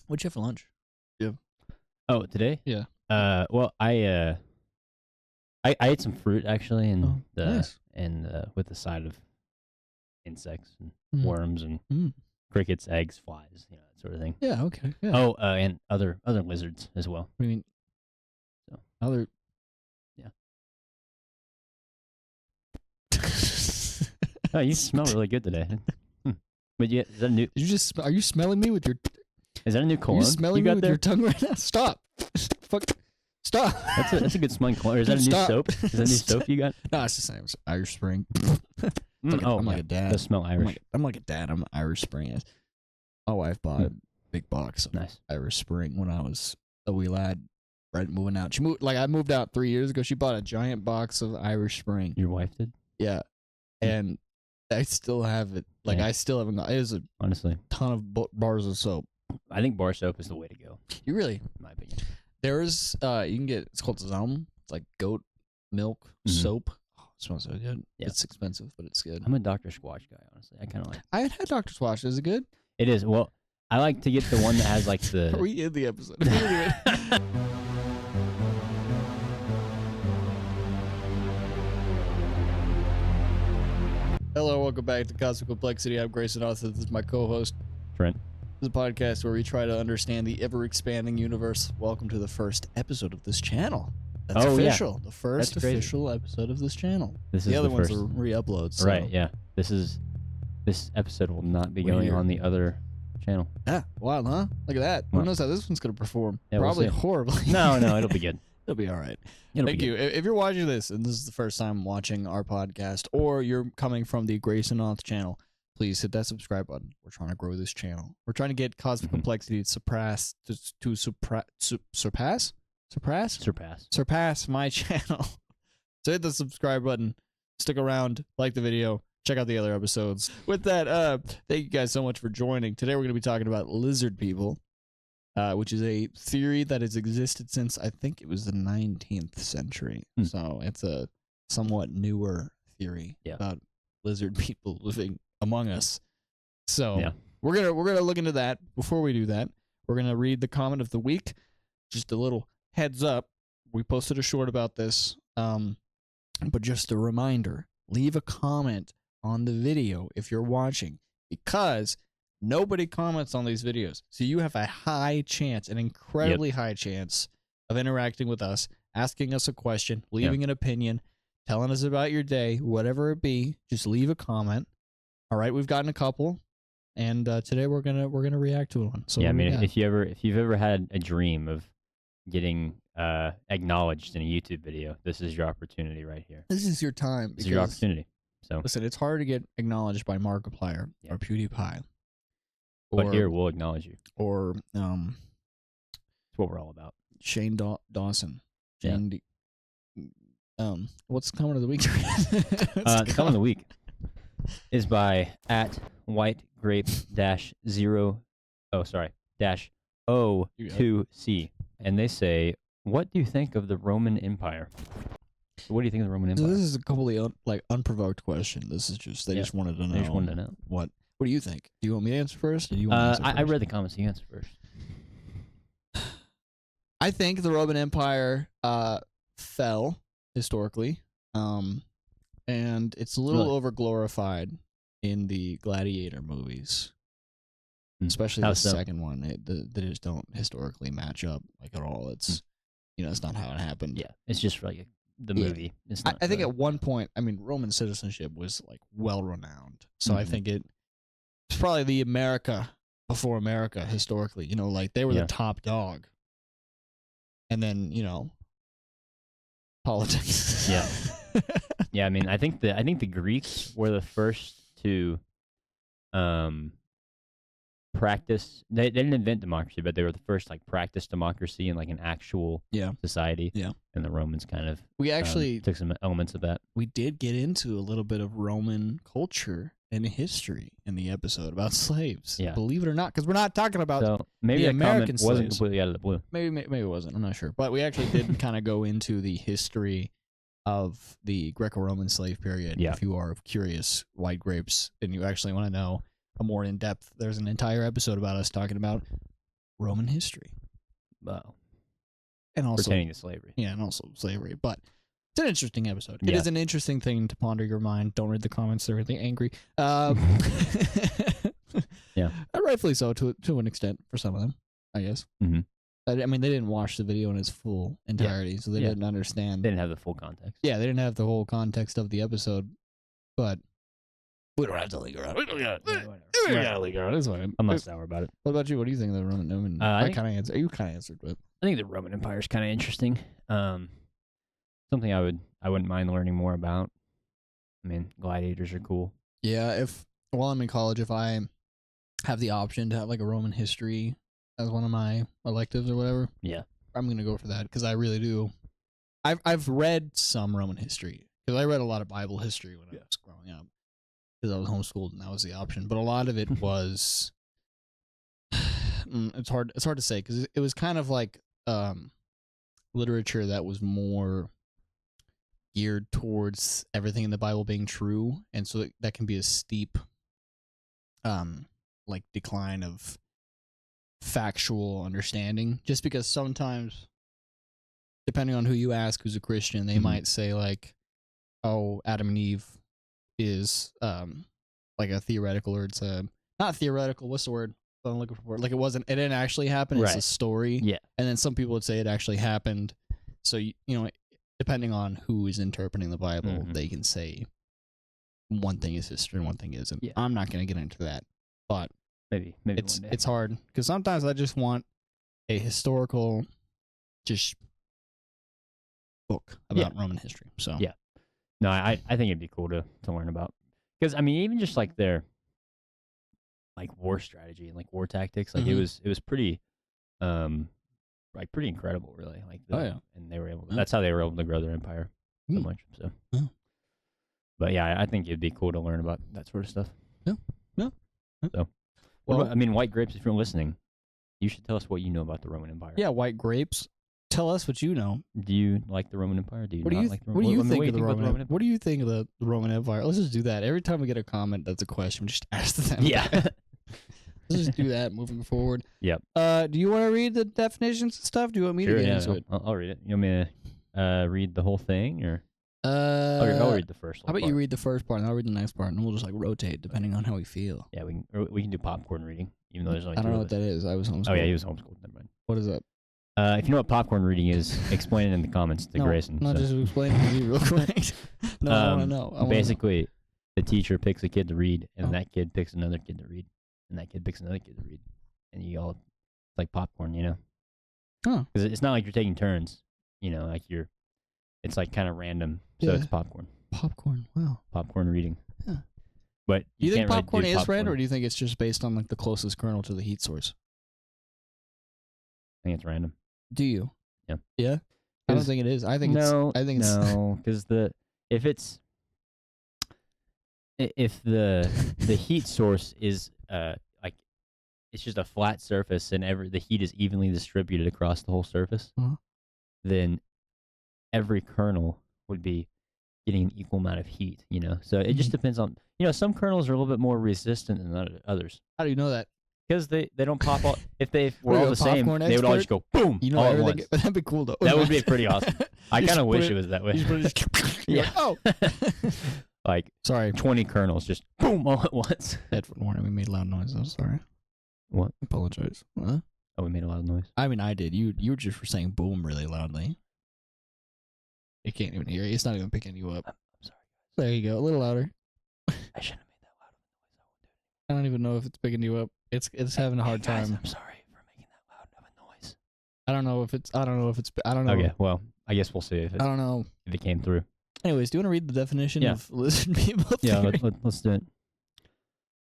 What'd you have for lunch? Yeah. Oh, today? Yeah. Well, I ate some fruit actually, and nice. with the side of insects and Mm. worms and crickets, eggs, flies, that sort of thing. Yeah. Okay. Yeah. Oh, and other lizards as well. I mean, So. other. Yeah. Oh, you smell really good today. But yeah, is that a new? Did you just? Are you smelling me with your? Is that a new cologne? Are you smelling me got with there? your tongue right now? Stop! Fuck! Stop! That's a good smelling cologne. Or is that a new soap? Is that a new soap you got? No, it's the same. It's Irish Spring. I'm like a dad. Does smell Irish. I'm like a dad. I'm Irish Spring. My wife bought a big box of Irish Spring when I was a wee lad. Right, moving out. She moved. Like I moved out 3 years ago. She bought a giant box of Irish Spring. Your wife did? Yeah, and I still have it. Like I still haven't got. It is a honestly ton of bars of soap. I think bar soap is the way to go. You really? In my opinion. There is you can get, it's called Zaum. It's like goat milk soap. Oh, it smells so good. Yeah. It's expensive, but it's good. I'm a Dr. Squatch guy, honestly. I kind of like. I had Dr. Squatch. Is it good? It is. Well, I like to get the one that has like the. Are we in the episode? Hello, welcome back to Cosmic Complexity. I'm Grayson and Trent. This is my co-host, Trent. This is a podcast where we try to understand the ever-expanding universe. Welcome to the first episode of this channel. That's official. Yeah. The first official episode of this channel. The other ones are re-uploads. So. Right, yeah. This episode will not be going on the other channel. Yeah, wild, huh? Look at that. Who knows how this one's going to perform? Yeah, probably horribly. No, it'll be good. It'll be all right. Thank you. If you're watching this, and this is the first time watching our podcast, or you're coming from the Grayson and Trent channel, please hit that subscribe button. We're trying to grow this channel. We're trying to get Cosmic Complexity to surpass my channel. So hit the subscribe button. Stick around. Like the video. Check out the other episodes. With that, thank you guys so much for joining. Today we're going to be talking about lizard people. Which is a theory that has existed since, I think it was the 19th century. So it's a somewhat newer theory about lizard people living among us. So we're gonna look into that. Before we do that, we're gonna read the comment of the week. Just a little heads up. We posted a short about this. But just a reminder, leave a comment on the video if you're watching, because nobody comments on these videos. So you have a high chance, an incredibly high chance of interacting with us, asking us a question, leaving an opinion, telling us about your day, whatever it be. Just leave a comment. All right, we've gotten a couple, and today we're gonna react to one. So yeah, I mean, if you've ever had a dream of getting acknowledged in a YouTube video, this is your opportunity right here. This is your time. This is your opportunity. So listen, it's hard to get acknowledged by Markiplier or PewDiePie. But here, we'll acknowledge you. Or, that's what we're all about. Shane Dawson. What's the comment of the week? The comment of the week is by @whitegrape-O2C. And they say, what do you think of the Roman Empire? What do you think of the Roman Empire? So this is a completely unprovoked question. This is just, they just wanted to know. They just wanted to know. What do you think? Do you want me to answer first? Or do you want me to answer first? I read the comments. You answer first. I think the Roman Empire fell historically, and it's a little over-glorified in the Gladiator movies, especially the second one. They just don't historically match up like at all. It's it's not how it happened. Yeah, it's just like the movie. It's not I think at one point, I mean, Roman citizenship was like well-renowned, so I think it's probably the America before America historically. Like they were the top dog. And then, politics. Yeah. Yeah, I mean, I think the Greeks were the first to practice. They didn't invent democracy, but they were the first practice democracy in like an actual society. Yeah. And the Romans kind of we actually took some elements of that. We did get into a little bit of Roman culture and history in the episode about slaves. Yeah. Believe it or not, because we're not talking about maybe the that American comment wasn't slaves. completely out of the blue. Maybe it wasn't. I'm not sure. But we actually did kind of go into the history of the Greco-Roman slave period. Yeah. If you are curious, white grapes, and you actually want to know a more in-depth, there's an entire episode about us talking about Roman history. Wow. And also Pertaining to slavery. Yeah, and also slavery. But it's an interesting episode. It Yeah. is an interesting thing to ponder your mind. Don't read the comments; they're really angry. Yeah. Rightfully so to an extent for some of them, I guess. Mm-hmm. I mean, they didn't watch the video in its full entirety, so they didn't understand. They didn't have the full context. Yeah, they didn't have the whole context of the episode. But we don't have to linger on. We don't gotta linger on. It's fine. I'm not sour about it. What about you? What do you think of the Roman? I kind of answered. You kind of answered, but I think the Roman Empire is kind of interesting. Something I wouldn't mind learning more about. I mean, gladiators are cool. yeah, while I'm in college, if I have the option to have like a Roman history as one of my electives or whatever, Yeah. I'm gonna go for that because I really do. I've read some Roman history because I read a lot of Bible history when I was growing up because I was homeschooled and that was the option. But a lot of it was it's hard to say because it was kind of like literature that was more geared towards everything in the Bible being true, and so that can be a steep like decline of factual understanding, just because sometimes, depending on who you ask who's a Christian, they might say like, oh, Adam and Eve is like a theoretical, or it's a not theoretical, what's the word I'm looking for, like it didn't actually happen, it's a story. Yeah. And then some people would say it actually happened. So you know, depending on who is interpreting the Bible, they can say one thing is history and one thing isn't. Yeah. I'm not going to get into that, but maybe it's hard because sometimes I just want a historical just book about Roman history. So yeah, no, I think it'd be cool to learn about, because I mean, even just like their like war strategy and like war tactics, like it was pretty like pretty incredible, really. Like and they were able to, that's how they were able to grow their empire so much. So but yeah, I think it'd be cool to learn about that sort of stuff. So what about, I mean, White Grapes, if you're listening, you should tell us what you know about the Roman Empire. Yeah, White Grapes, tell us what you know. Do you like the Roman Empire? Do you what not do you like the Roman Empire? What do you think of the Roman Empire? What do you think of the Roman Empire? Let's just do that. Every time we get a comment that's a question, just ask them. Yeah. Let's just do that moving forward. Yep. Do you want to read the definitions and stuff? Do you want me to get into it? I'll read it. You want me to read the whole thing, or I'll read the first one. How about you read the first part and I'll read the next part, and we'll just like rotate depending on how we feel. Yeah, we can do popcorn reading, even though there's only I don't know two what that is. I was homeschooled. Oh yeah, he was homeschooled. Never mind. What is that? If you know what popcorn reading is, explain it in the comments to Grayson. No, just explain it to me real quick. No, I want to know. Basically, the teacher picks a kid to read, and that kid picks another kid to read, and that kid picks another kid to read, and you all, it's like popcorn, you know? Oh. Because it's not like you're taking turns, you know, like it's like kind of random, so it's popcorn. Popcorn, wow. Popcorn reading. Yeah. But do you think really popcorn is random, or do you think it's just based on like the closest kernel to the heat source? I think it's random. Do you? Yeah. Yeah? I don't think it is. I think it's no, because if the heat source is like it's just a flat surface and the heat is evenly distributed across the whole surface, then every kernel would be getting an equal amount of heat, you know? So it just depends on, you know, some kernels are a little bit more resistant than others. How do you know that? Because they don't pop all. If they were all the same, they would all just go boom. You know all everything. At once. That'd be cool though. That would be pretty awesome. I kind of wish it was that way. Yeah. Oh. Like sorry. 20 kernels just boom all at once. Headphone warning. We made loud noise. I'm sorry. What? I apologize. Huh? Oh, we made a loud noise. I mean, I did. You were just for saying boom really loudly. You can't even hear it. It's not even picking you up. I'm sorry. There you go. A little louder. I shouldn't have made that loud noise. I don't even know if it's picking you up. It's having a hard guys, time. I'm sorry for making that loud of a noise. I don't know if it's. Okay, well, I guess we'll see if I don't know if it came through. Anyways, do you want to read the definition of lizard people? Yeah, let's do it.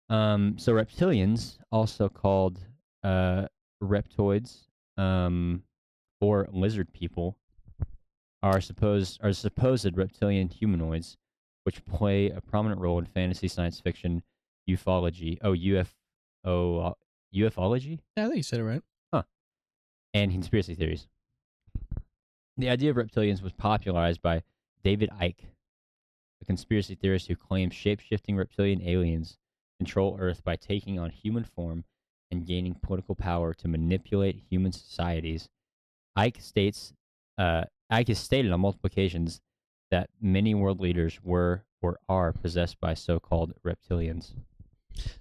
So reptilians, also called reptoids, or lizard people, are supposed reptilian humanoids, which play a prominent role in fantasy science fiction, ufology. Ufology? Yeah, I think you said it right. Huh. And conspiracy theories. The idea of reptilians was popularized by David Icke, a conspiracy theorist who claims shape-shifting reptilian aliens control Earth by taking on human form and gaining political power to manipulate human societies. Ike states, Ike has stated on multiple occasions that many world leaders were or are possessed by so-called reptilians.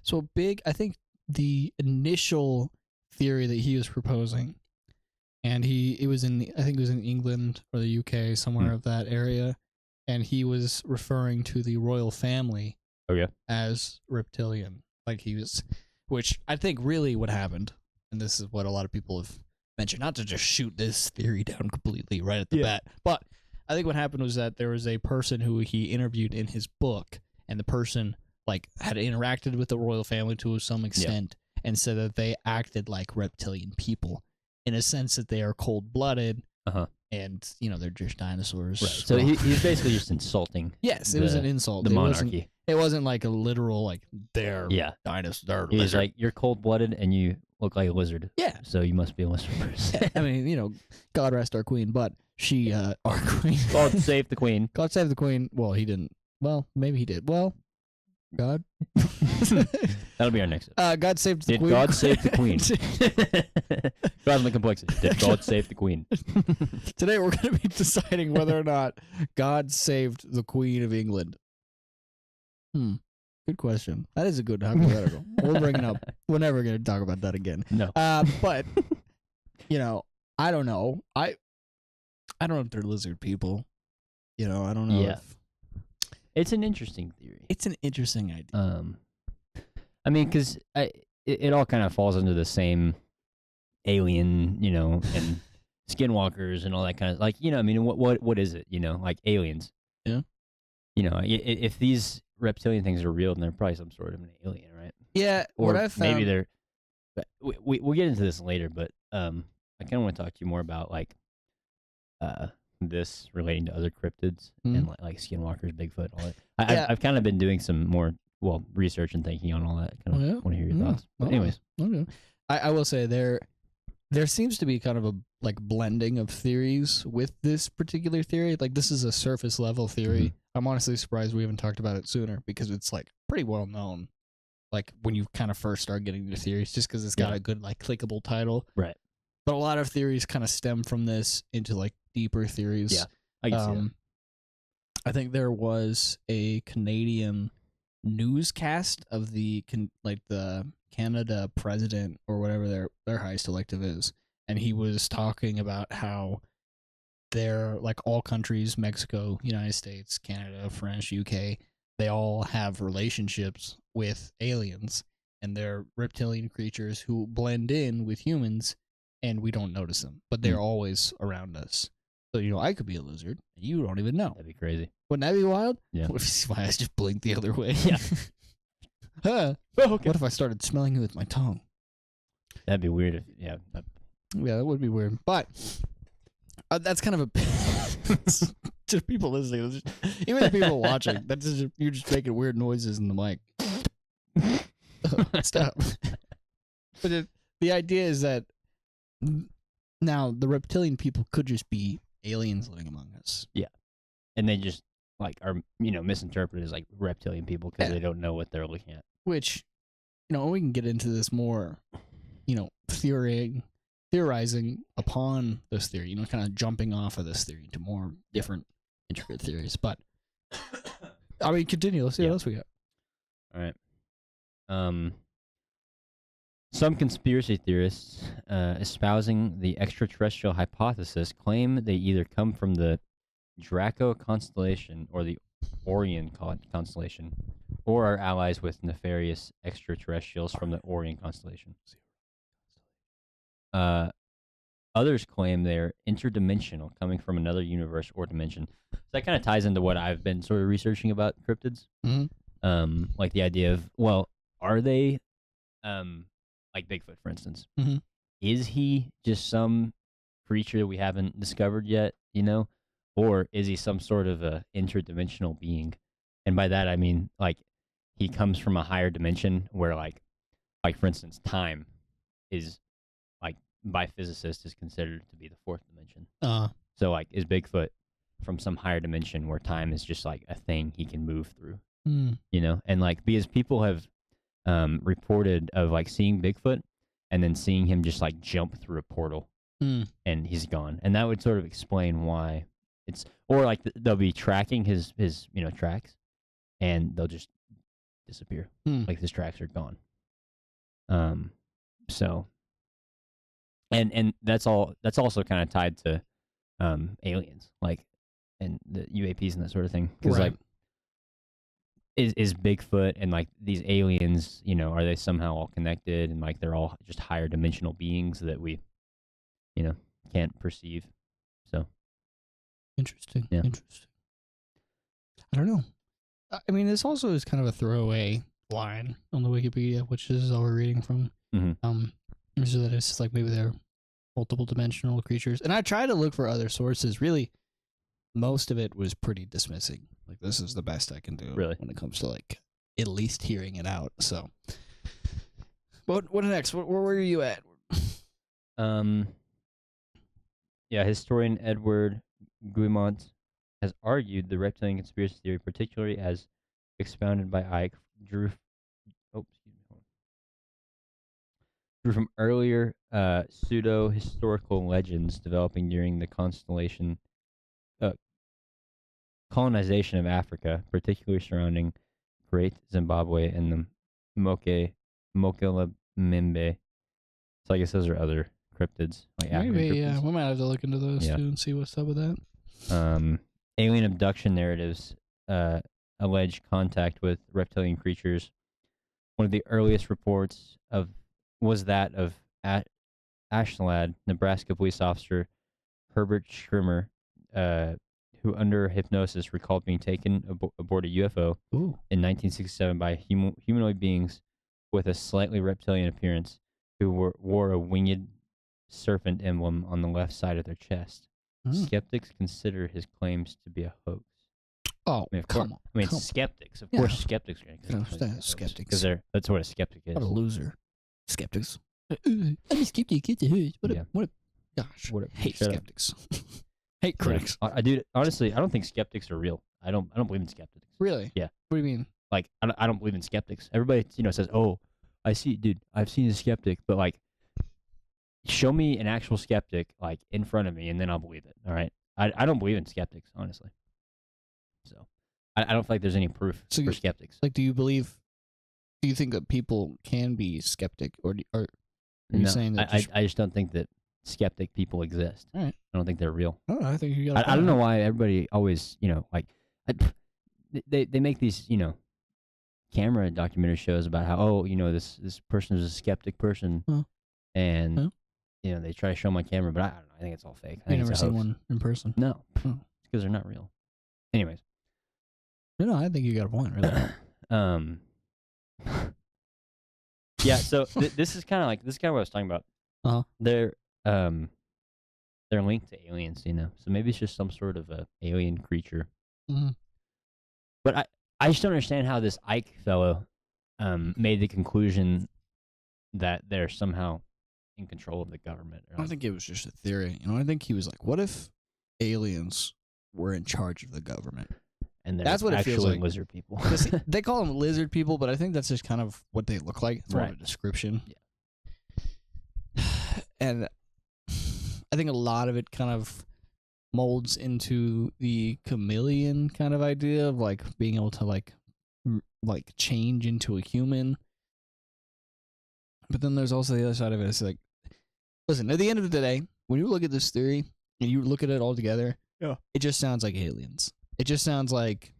So I think the initial theory that he was proposing, and it was in England or the UK, somewhere of that area, and he was referring to the royal family as reptilian. Like which I think really what happened, and this is what a lot of people have mentioned, not to just shoot this theory down completely right at the bat, but I think what happened was that there was a person who he interviewed in his book, and the person like had interacted with the royal family to some extent, and said that they acted like reptilian people in a sense that they are cold-blooded, and they're just dinosaurs. Right. So he's basically just insulting. Yes, it was an insult. The monarchy. It wasn't like a literal like they're dinosaurs. He's like, you're cold-blooded and you look like a lizard. Yeah. So you must be a lizard person. I mean, God rest our queen, but she, our queen. God save the queen. God save the queen. Well, he didn't. Well, maybe he did. Well, God. That'll be our next episode. God saved the queen. Did God save the queen? God in the complexity. Did God save the queen? Today we're going to be deciding whether or not God saved the Queen of England. Good question. That is a good hypothetical. We'll bring it up. We're never going to talk about that again. No. But, I don't know. I don't know if they're lizard people. I don't know if... It's an interesting theory. It's an interesting idea. I mean, because it all kind of falls under the same alien, and skinwalkers and all that kind of I mean, what is it? Like aliens. Yeah. If these reptilian things are real, then they're probably some sort of an alien, right? Yeah. Or what I found... maybe they're. We'll get into this later, but I kind of want to talk to you more about this relating to other cryptids and like skinwalkers, Bigfoot, all that. I've kind of been doing some more research and thinking on all that. Kind of want to hear your thoughts. But anyways, okay. I will say there seems to be kind of a blending of theories with this particular theory. Like this is a surface level theory. I'm honestly surprised we haven't talked about it sooner because it's like pretty well known. Like when you kind of first start getting into theories, just because it's got a good like clickable title, right? But a lot of theories kind of stem from this into like deeper theories. Yeah, I can see that. I think there was a Canadian newscast of the Canada president or whatever their highest elective is, and he was talking about how they're like all countries, Mexico, United States, Canada, France, UK, they all have relationships with aliens, and they're reptilian creatures who blend in with humans, and we don't notice them, but they're always around us. So, I could be a lizard, and you don't even know. That'd be crazy. Wouldn't that be wild? Yeah. What if my eyes just blinked the other way? Yeah. Huh. Okay. What if I started smelling you with my tongue? That'd be weird. Yeah, that would be weird. But that's kind of a... to people listening, even the people watching, you're just making weird noises in the mic. Stop. But the idea is that now the reptilian people could just be aliens living among us. Yeah. And they just are misinterpreted as like reptilian people because they don't know what they're looking at. Which, we can get into this more, theorizing upon this theory, kind of jumping off of this theory to more different intricate theories. But I mean, continue. Let's see what else we got. All right. Some conspiracy theorists espousing the extraterrestrial hypothesis claim they either come from the Draco constellation or the Orion constellation, or are allies with nefarious extraterrestrials from the Orion constellation. Others claim they're interdimensional, coming from another universe or dimension. So that kind of ties into what I've been sort of researching about cryptids. Mm-hmm. Like the idea of, well, are they, like Bigfoot, for instance? Mm-hmm. Is he just some creature that we haven't discovered yet, Or is he some sort of a interdimensional being? And by that, I mean, like, he comes from a higher dimension where, like for instance, time is, like, by physicists, is considered to be the fourth dimension. So, like, is Bigfoot from some higher dimension where time is just, like, a thing he can move through? And, like, because people have reported of, like, seeing Bigfoot, and then seeing him just like jump through a portal and he's gone. And that would sort of explain why it's, or like they'll be tracking his tracks, and they'll just disappear. Like his tracks are gone. So, and that's also kind of tied to aliens, like, and the UAPs and that sort of thing. Because like, is Bigfoot and like these aliens, are they somehow all connected, and like they're all just higher dimensional beings that we, can't perceive? So interesting. Yeah. Interesting. I don't know. I mean, this also is kind of a throwaway line on the Wikipedia, which is all we're reading from. So that it's just like maybe they're multiple dimensional creatures. And I try to look for other sources. Really, most of it was pretty dismissing. Like, this is the best I can do when it comes to like at least hearing it out. So, what next? Where were you at? Yeah, historian Edward Guimont has argued the reptilian conspiracy theory, particularly as expounded by Ike, drew from earlier pseudo-historical legends developing during the colonization of Africa, particularly surrounding Great Zimbabwe and the Mokelembe. So I guess those are other cryptids, like African Maybe, cryptids. we might have to look into those too and see what's up with that. Alien abduction narratives allege contact with reptilian creatures. One of the earliest reports was that of Ashland, Nebraska police officer Herbert Schirmer, who under hypnosis recalled being taken aboard a UFO in 1967 by humanoid beings with a slightly reptilian appearance who wore a winged serpent emblem on the left side of their chest. Skeptics consider his claims to be a hoax. Oh, come on. I mean, skeptics. Of course, skeptics are going to consider skeptics. Because that's what a skeptic is. What a loser. Skeptics. I'm a skeptic. Gosh. Hate skeptics. Hate critics. Yeah. Honestly, I don't think skeptics are real. I don't believe in skeptics. Really? Yeah. What do you mean? Like, I don't believe in skeptics. Everybody, says, "Oh, I've seen a skeptic," but like, show me an actual skeptic like in front of me, and then I'll believe it. All right. I don't believe in skeptics, honestly. So, I don't feel like there's any proof for skeptics. Like, do you think that people can be skeptic, or are you saying that? I just don't think that skeptic people exist. All right. I don't think they're real. Oh, I think you got. I don't know why everybody always, like, they make these, camera documentary shows about how, this person is a skeptic person, and they try to show my camera, but I don't know. I think it's all fake. I think never seen one in person. No, it's because they're not real. Anyways, no, I think you got a point. Really. Yeah. So this is kind of what I was talking about. They're linked to aliens, So maybe it's just some sort of a alien creature. But I just don't understand how this Ike fellow made the conclusion that they're somehow in control of the government. I don't think it was just a theory. I think he was like, what if aliens were in charge of the government? And that's what it feels like. Lizard people. They call them lizard people, but I think that's just kind of what they look like. It's more of a description. Yeah. And I think a lot of it kind of molds into the chameleon kind of idea of like being able to like change into a human. But then there's also the other side of it. It's like, listen, at the end of the day, when you look at this theory and you look at it all together, it just sounds like aliens. It just sounds like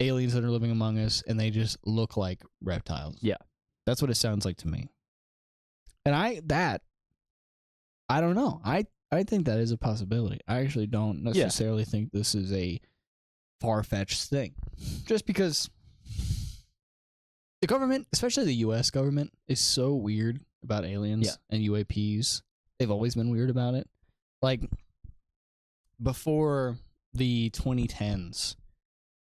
aliens that are living among us, and they just look like reptiles. Yeah. That's what it sounds like to me. And I don't know. I think that is a possibility. I actually don't necessarily think this is a far-fetched thing. Just because the government, especially the U.S. government, is so weird about aliens and UAPs. They've always been weird about it. Like, before the 2010s,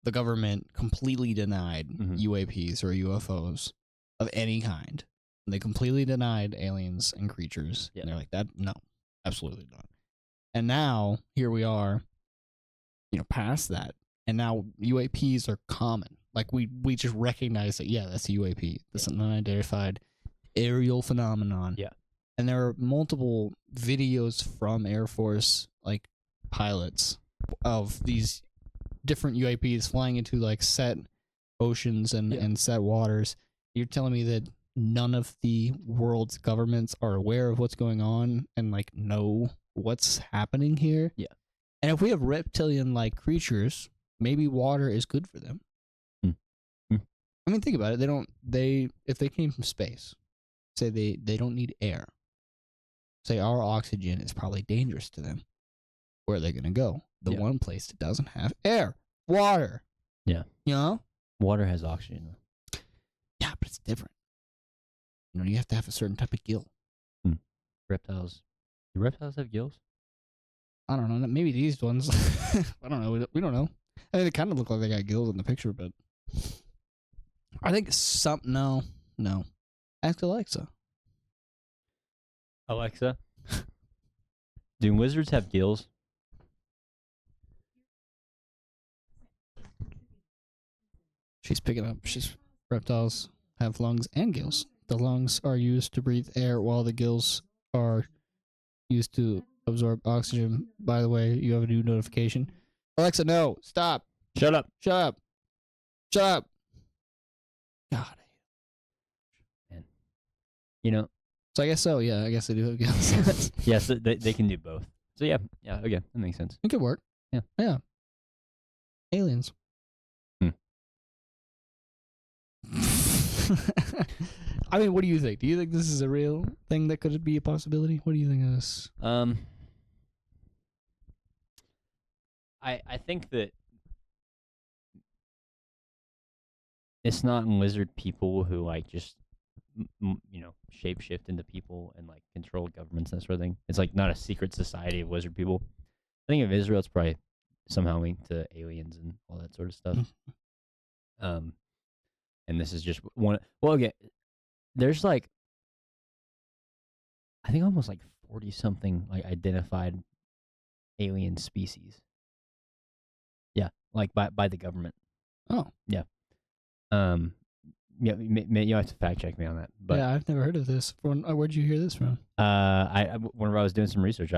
the government completely denied UAPs or UFOs of any kind. And they completely denied aliens and creatures. Yeah. And they're like, that, no, absolutely not. And now, here we are, past that. And now UAPs are common. Like, we just recognize that, that's a UAP. That's an unidentified aerial phenomenon. Yeah. And there are multiple videos from Air Force like pilots of these different UAPs flying into like set oceans and set waters. You're telling me that none of the world's governments are aware of what's going on and like know what's happening here? Yeah. And if we have reptilian like creatures, maybe water is good for them. I mean, think about it. If they came from space, say they don't need air. Say our oxygen is probably dangerous to them. Where are they going to go? The one place that doesn't have air. Water. Yeah. You know? Water has oxygen, though. Yeah, but it's different. You know, you have to have a certain type of gill. Reptiles. Do reptiles have gills? I don't know. Maybe these ones. I don't know. We don't know. I mean, they kind of look like they got gills in the picture, but I think no. Ask Alexa. Alexa, do wizards have gills? She's picking up. Reptiles have lungs and gills. The lungs are used to breathe air, while the gills are used to absorb oxygen. By the way, you have a new notification. Alexa, no, stop. Shut up. Shut up. Shut up. God. Man. You know. So I guess so. Yeah, I guess they do have gills. Yes, they can do both. So yeah, okay, that makes sense. It could work. Yeah. Aliens. I mean, what do you think? Do you think this is a real thing that could be a possibility? What do you think of this? I think that it's not lizard people who like just shapeshift into people and like control governments and that sort of thing. It's like not a secret society of lizard people. I think of Israel, it's probably somehow linked to aliens and all that sort of stuff. And this is just one. Well, okay, there's like, I think almost like 40 something like identified alien species. Yeah, like by the government. Oh, yeah. Yeah, you have to fact check me on that. But yeah, I've never heard of this. Where'd you hear this from? Whenever I was doing some research,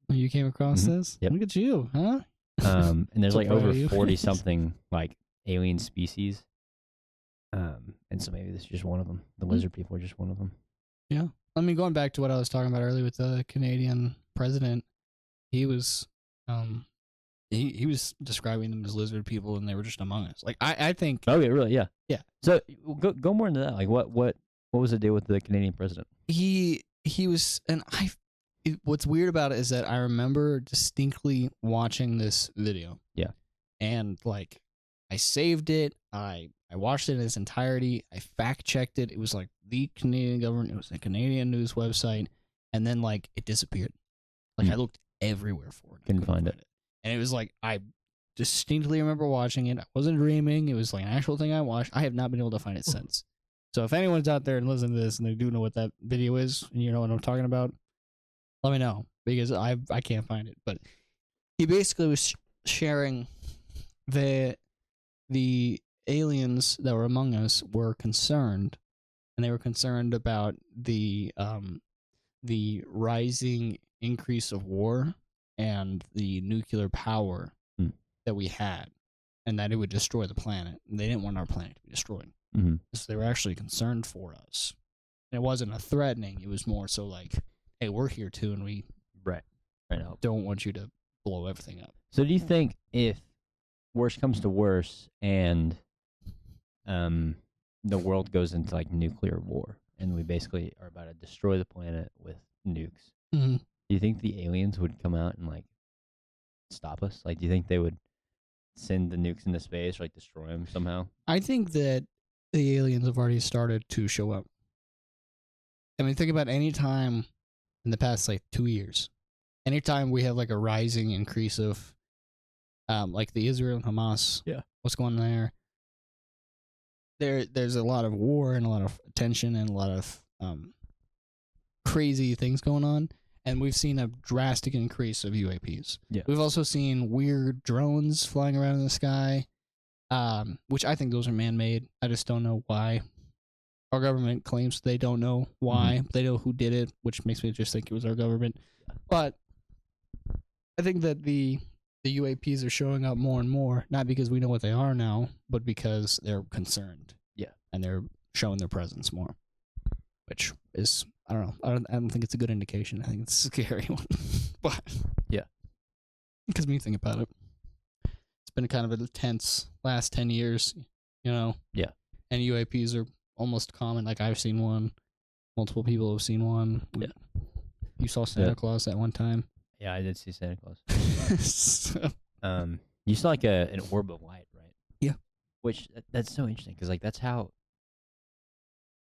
You came across this? Yep. Look at you, huh? And there's like over 40 something like alien species. And so maybe this is just one of them. The lizard people are just one of them. Yeah. I mean, going back to what I was talking about earlier with the Canadian president, he was he was describing them as lizard people, and they were just among us. Like I think. Okay, really? Yeah. Yeah. So go more into that. Like what was the deal with the Canadian president? He was, and what's weird about it is that I remember distinctly watching this video. Yeah. And like, I saved it. I watched it in its entirety. I fact checked it. It was like the Canadian government. It was a Canadian news website, and then like it disappeared. Like I looked everywhere for it. Couldn't find it. And it was like, I distinctly remember watching it. I wasn't dreaming. It was like an actual thing I watched. I have not been able to find it since. So if anyone's out there and listening to this and they do know what that video is, and you know what I'm talking about, let me know, because I can't find it. But he basically was sharing that the aliens that were among us were concerned, and they were concerned about the rising increase of war and the nuclear power that we had, and that it would destroy the planet. And they didn't want our planet to be destroyed. So they were actually concerned for us. And it wasn't a threatening. It was more so like, hey, we're here too, and we don't want you to blow everything up. So do you think if worse comes to worse and the world goes into like nuclear war and we basically are about to destroy the planet with nukes, do you think the aliens would come out and like stop us? Like, do you think they would send the nukes into space or like destroy them somehow? I think that the aliens have already started to show up. I mean, think about any time in the past like 2 years. Anytime we have like a rising increase of like the Israel and Hamas, what's going on there's a lot of war and a lot of tension and a lot of crazy things going on, and we've seen a drastic increase of UAPs. We've also seen weird drones flying around in the sky, which I think those are man-made. I just don't know why. our government claims they don't know why. They know who did it, which makes me just think it was our government. But I think that the UAPs are showing up more and more, not because we know what they are now, but because they're concerned. Yeah. And they're showing their presence more, which is, I don't know. I don't think it's a good indication. I think it's a scary one. But yeah, because when you think about it, it's been kind of a tense last 10 years, you know? Yeah. And UAPs are almost common. Like, I've seen one. Multiple people have seen one. Yeah. You saw Santa Claus at one time. Yeah, I did see Santa Claus. So, you saw like an orb of light, right? Yeah. Which that's so interesting because like that's how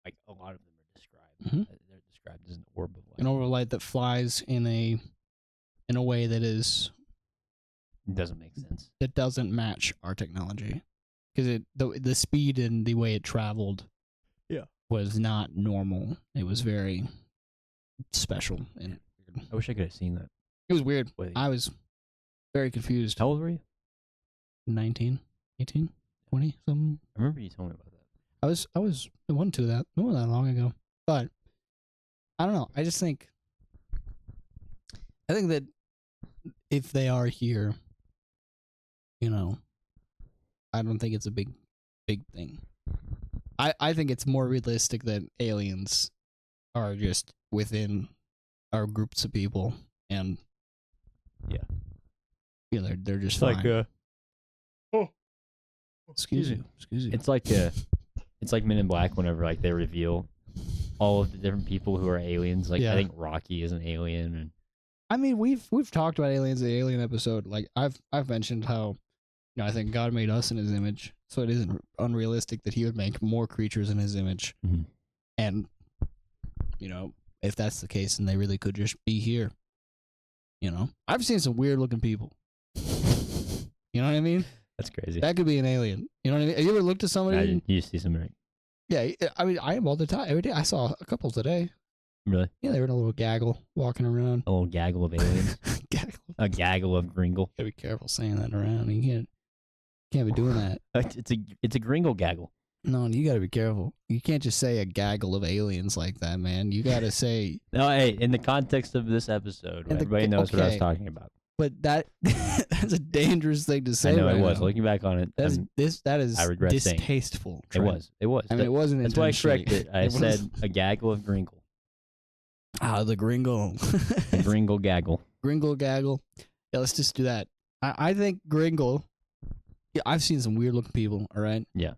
like a lot of them are described. Mhm. They're described as an orb of light. an orb of light that flies in a way that is It doesn't make sense. that doesn't match our technology, because the speed and the way it traveled, was not normal. It was very special and weird. I wish I could have seen that. It was weird. Wait. I was very confused. How old were you? 19, 18, 20, something. I remember you told me about that. I wasn't that long ago. But I don't know. I think that if they are here, you know, I don't think it's a big thing. I think it's more realistic that aliens are just within our groups of people, and they're just It's fine. like Excuse you. it's like Men in Black whenever like they reveal all of the different people who are aliens. Like I think Rocky is an alien, and I mean, we've talked about aliens in the alien episode. Like I've mentioned how, you know, I think God made us in His image, so it isn't unrealistic that He would make more creatures in His image. Mhm. And you know, if that's the case, then they really could just be here. You know, I've seen some weird looking people. You know what I mean? that's crazy. That could be an alien. You know what I mean? Have you ever looked at somebody? Imagine you see somebody. Like, Yeah, I mean, I am all the time. Every day. I saw a couple today. really? Yeah, they were in a little gaggle walking around. A little gaggle of aliens. Gaggle. A gaggle of gringle. Gotta be careful saying that around. You can't be doing that. It's a gringle gaggle. No, you gotta be careful. You can't just say a gaggle of aliens like that, man. You gotta say. No, hey, in the context of this episode, everybody knows what I was talking about. But that's a dangerous thing to say. I know right it was. now. Looking back on it, That is I regret saying it. distasteful. It was. I mean, it wasn't. That's why I intentionally. corrected it. I said a gaggle of gringle. The gringle. A gringle gaggle. Gringle gaggle. Yeah, let's just do that. I think gringle. Yeah, I've seen some weird looking people. All right. Yeah.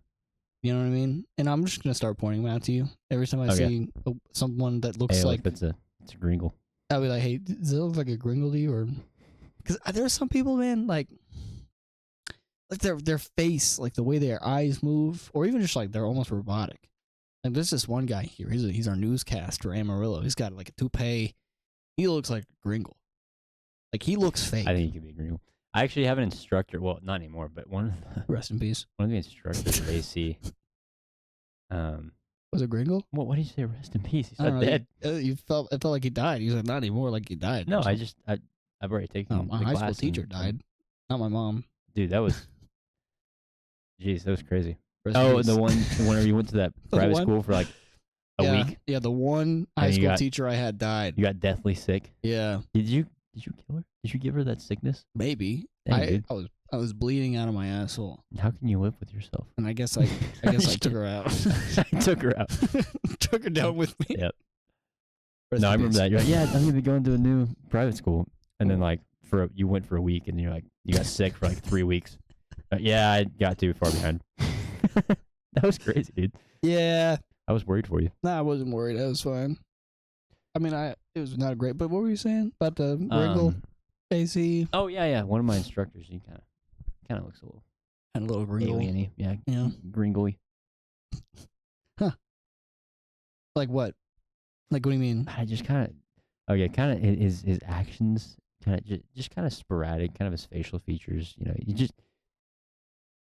You know what I mean? And I'm just gonna start pointing them out to you every time I see someone that looks Hey, like. it's a gringle. I'll be like, hey, does it look like a gringle to you? Or because there are some people, man, like their face, like the way their eyes move, or even just like they're almost robotic. Like there's this one guy here. He's our newscaster, Amarillo. He's got like a toupee. He looks like a gringle. Like he looks fake. I think he could be a gringle. I actually have an instructor. Well, not anymore, but Rest in peace. one of the instructors at AC. Was it gringle? What did you say? Rest in peace. He's I don't not know. dead. It felt like he died. He said not anymore, like he died. No, I've already taken. My the high school class teacher and- died. Not my mom. Dude, that was. Jeez, that was crazy. Rest in Oh, peace. the one whenever you went to that The private one- school for like a week, Yeah, the one high And you school got- teacher I had died. you got deathly sick. Yeah, Did you kill her? Did you give her that sickness? maybe. Dang, dude. I was bleeding out of my asshole, How can you live with yourself? and I guess I took her out. I took her out. Took her down with me. Yep. Rest No, in I remember peace. that. You're like, yeah, I'm gonna be going to a new private school, and then like you went for a week, and you're like, you got sick for like 3 weeks. Yeah, I got too far behind. That was crazy, dude. Yeah, I was worried for you. I wasn't worried. That was fine. I mean, it was not great. But what were you saying about the gringle, AC, Oh yeah. One of my instructors, he kind of looks a little and a little gringle? alien-y. Yeah, Yeah. gringly. Like what? Like what do you mean? I just kind of his actions kind of just kind of sporadic, kind of his facial features. You know, he just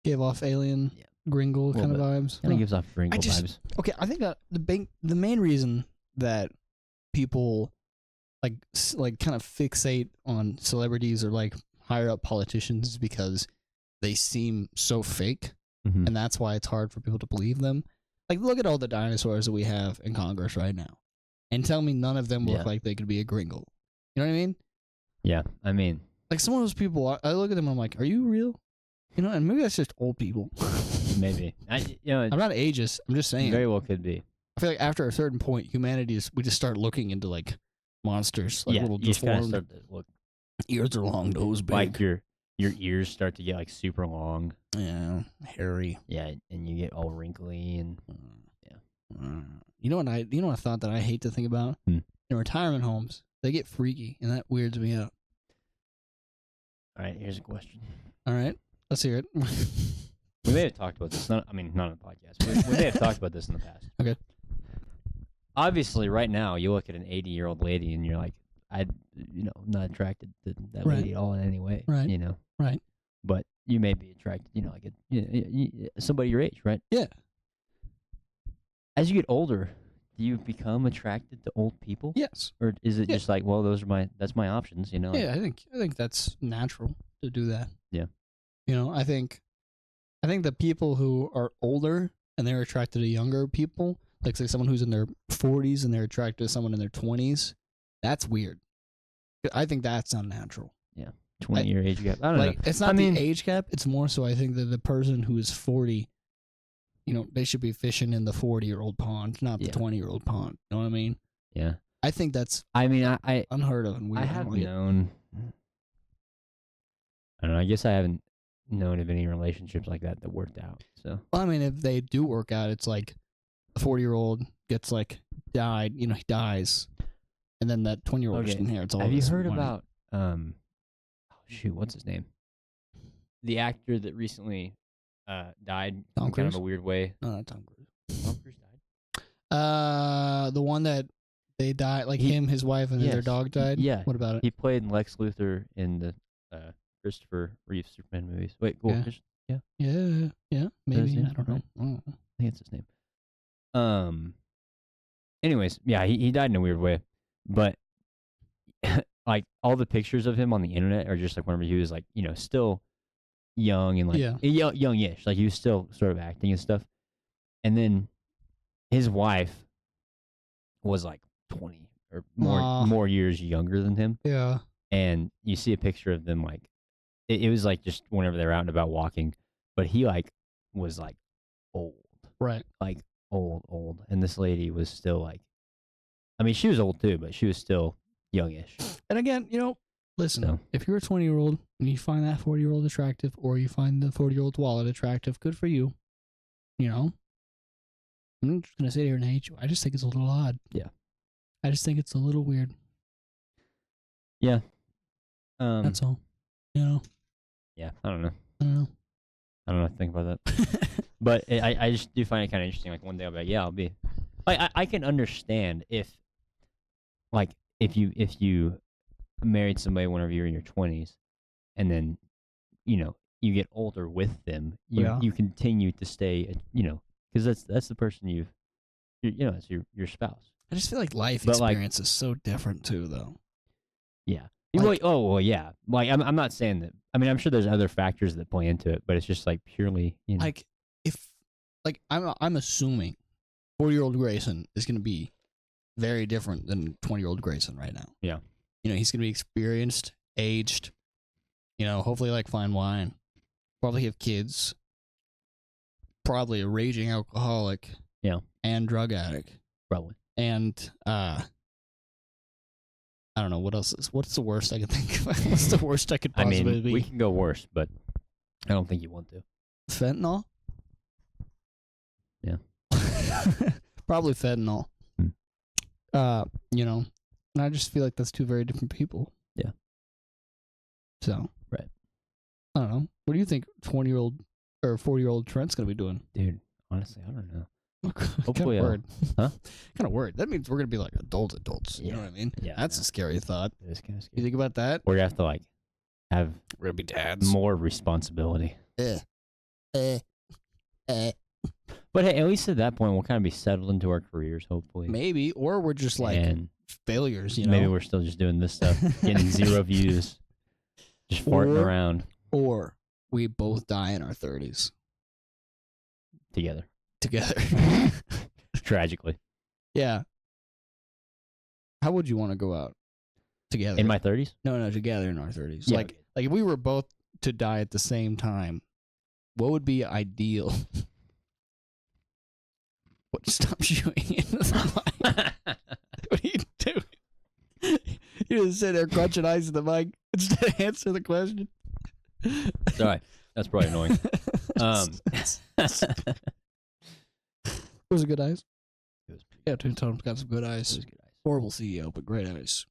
Gave off alien, Yeah. gringle Little kind of bit. vibes. kind of Huh. gives off gringle just- vibes. Okay, I think that the main reason that people like kind of fixate on celebrities or like higher up politicians is because they seem so fake, Mhm. and that's why it's hard for people to believe them. Like, look at all the dinosaurs that we have in Congress right now, and tell me none of them look like they could be a gringo. You know what I mean? Yeah, I mean, like some of those people, I look at them and I'm like, are you real? You know, and maybe that's just old people. maybe. I'm not ageist. I'm just saying. Very well could be. I feel like after a certain point, we just start looking into like monsters, like little you kind of deformed. start to look. Ears are long, nose big. Like your ears start to get like super long. Yeah, hairy. Yeah, and you get all wrinkly and You know what I thought that I hate to think about? In retirement homes, they get freaky, and that weirds me out. All right, here's a question. All right, let's hear it. We may have talked about this. Not on the podcast. We may have talked about this in the past. Okay. Obviously, right now, you look at an 80-year-old lady, and you're like, I'm not attracted to that lady at all in any way. Right. Right. But you may be attracted, like somebody your age, right? Yeah. As you get older, do you become attracted to old people? Yes. Or is it just like, well, that's my options, Yeah, I think that's natural to do that. Yeah. I think the people who are older and they're attracted to younger people, like say someone who's in their 40s and they're attracted to someone in their 20s, that's weird. I think that's unnatural. Yeah. 20-year age gap. I don't know. It's not the age gap. It's more so I think that the person who is 40, they should be fishing in the 40-year-old pond, not the 20-year-old pond. You know what I mean? Yeah. I think that's I unheard of and weird. I have known. I don't know. I guess I haven't known of any relationships like that worked out. So. Well, I mean, if they do work out, it's like a 40-year-old gets died. He dies, and then that 20-year-old just inherits all. Have of you this heard money. about what's his name? The actor that recently died Tom in kind of Cruise? a weird way. No, not Tom Cruise. Tom Cruise died. The one that they died, like him, his wife, and then their dog died. Yeah. What about it? He played Lex Luthor in the Christopher Reeve Superman movies. Wait, cool. Yeah. Yeah. Maybe. I don't know. I think it's his name. Anyways, yeah, he died in a weird way, but like all the pictures of him on the internet are just like whenever he was like, still young and like youngish, like he was still sort of acting and stuff. And then his wife was like 20 or more years younger than him. Yeah. And you see a picture of them like it was like just whenever they were out and about walking, but he like was like old. Right. Like old. And this lady was still like, I mean, she was old too, but she was still youngish. And again, listen, if you're a 20-year-old and you find that 40-year-old attractive, or you find the 40-year-old's wallet attractive, good for you. I'm just going to sit here and hate you. I just think it's a little odd. Yeah. I just think it's a little weird. Yeah. That's all. Yeah, I don't know. I don't know what to think about that. But I just do find it kind of interesting. Like one day I'll be like, yeah, I'll be. Like I can understand if you married somebody whenever you're in your 20s, and then you get older with them, you continue to stay, because that's the person it's your spouse. I just feel like life experience is so different too, though. Yeah. Yeah. Like I'm not saying that. I mean, I'm sure there's other factors that play into it, but it's just like purely, Like I'm assuming 40-year-old Grayson is going to be very different than 20-year-old Grayson right now. Yeah. He's going to be experienced, aged, hopefully like fine wine, probably have kids, probably a raging alcoholic. Yeah. And drug addict. Probably. And, I don't know, what's the worst I could think of? What's the worst I could possibly be? We can go worse, but I don't think you want to. Fentanyl? Yeah. Probably fentanyl. And I just feel like that's two very different people. Yeah. So. Right. I don't know. What do you think 20-year-old or 40-year-old Trent's going to be doing? Dude, honestly, I don't know. Hopefully, kind of word. Huh? Kind of word. That means we're going to be like adults. You know what I mean? Yeah. That's a scary thought. It is kind of scary. You think about that? We're going to have to have we're going to be dads. More responsibility. But hey, at least at that point, we'll kind of be settled into our careers, hopefully. Maybe. Or we're just failures, Maybe we're still just doing this stuff, getting 0 views, just farting around. Or we both die in our 30s. Together. together. Tragically. Yeah. How would you want to go out together? In my 30s? No, together in our 30s. Yeah, like if we were both to die at the same time, what would be ideal? What stops you into the mic? What are you doing? You just sit there crunching ice in the mic instead of answer the question. Sorry. That's probably annoying. Was it good eyes? It was pretty Yeah, Tom's got some good eyes. It was good eyes. Horrible CEO, but great eyes.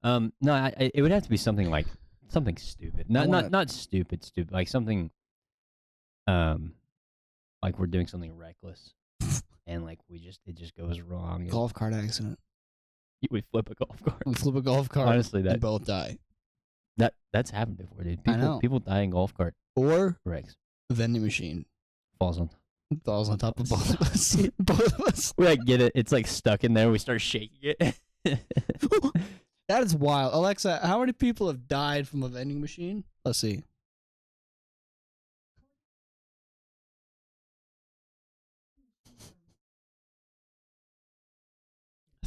No, it would have to be something like something stupid. Not stupid, like something like we're doing something reckless and like it just goes wrong. Golf cart accident. We flip a golf cart. We flip a golf cart. Honestly, and both die. That's happened before, dude. I know. People die in golf cart Or wrecks. vending machine Falls on top of both of us. Both of us. We like get it. It's like stuck in there. We start shaking it. That is wild. Alexa, how many people have died from a vending machine? Let's see.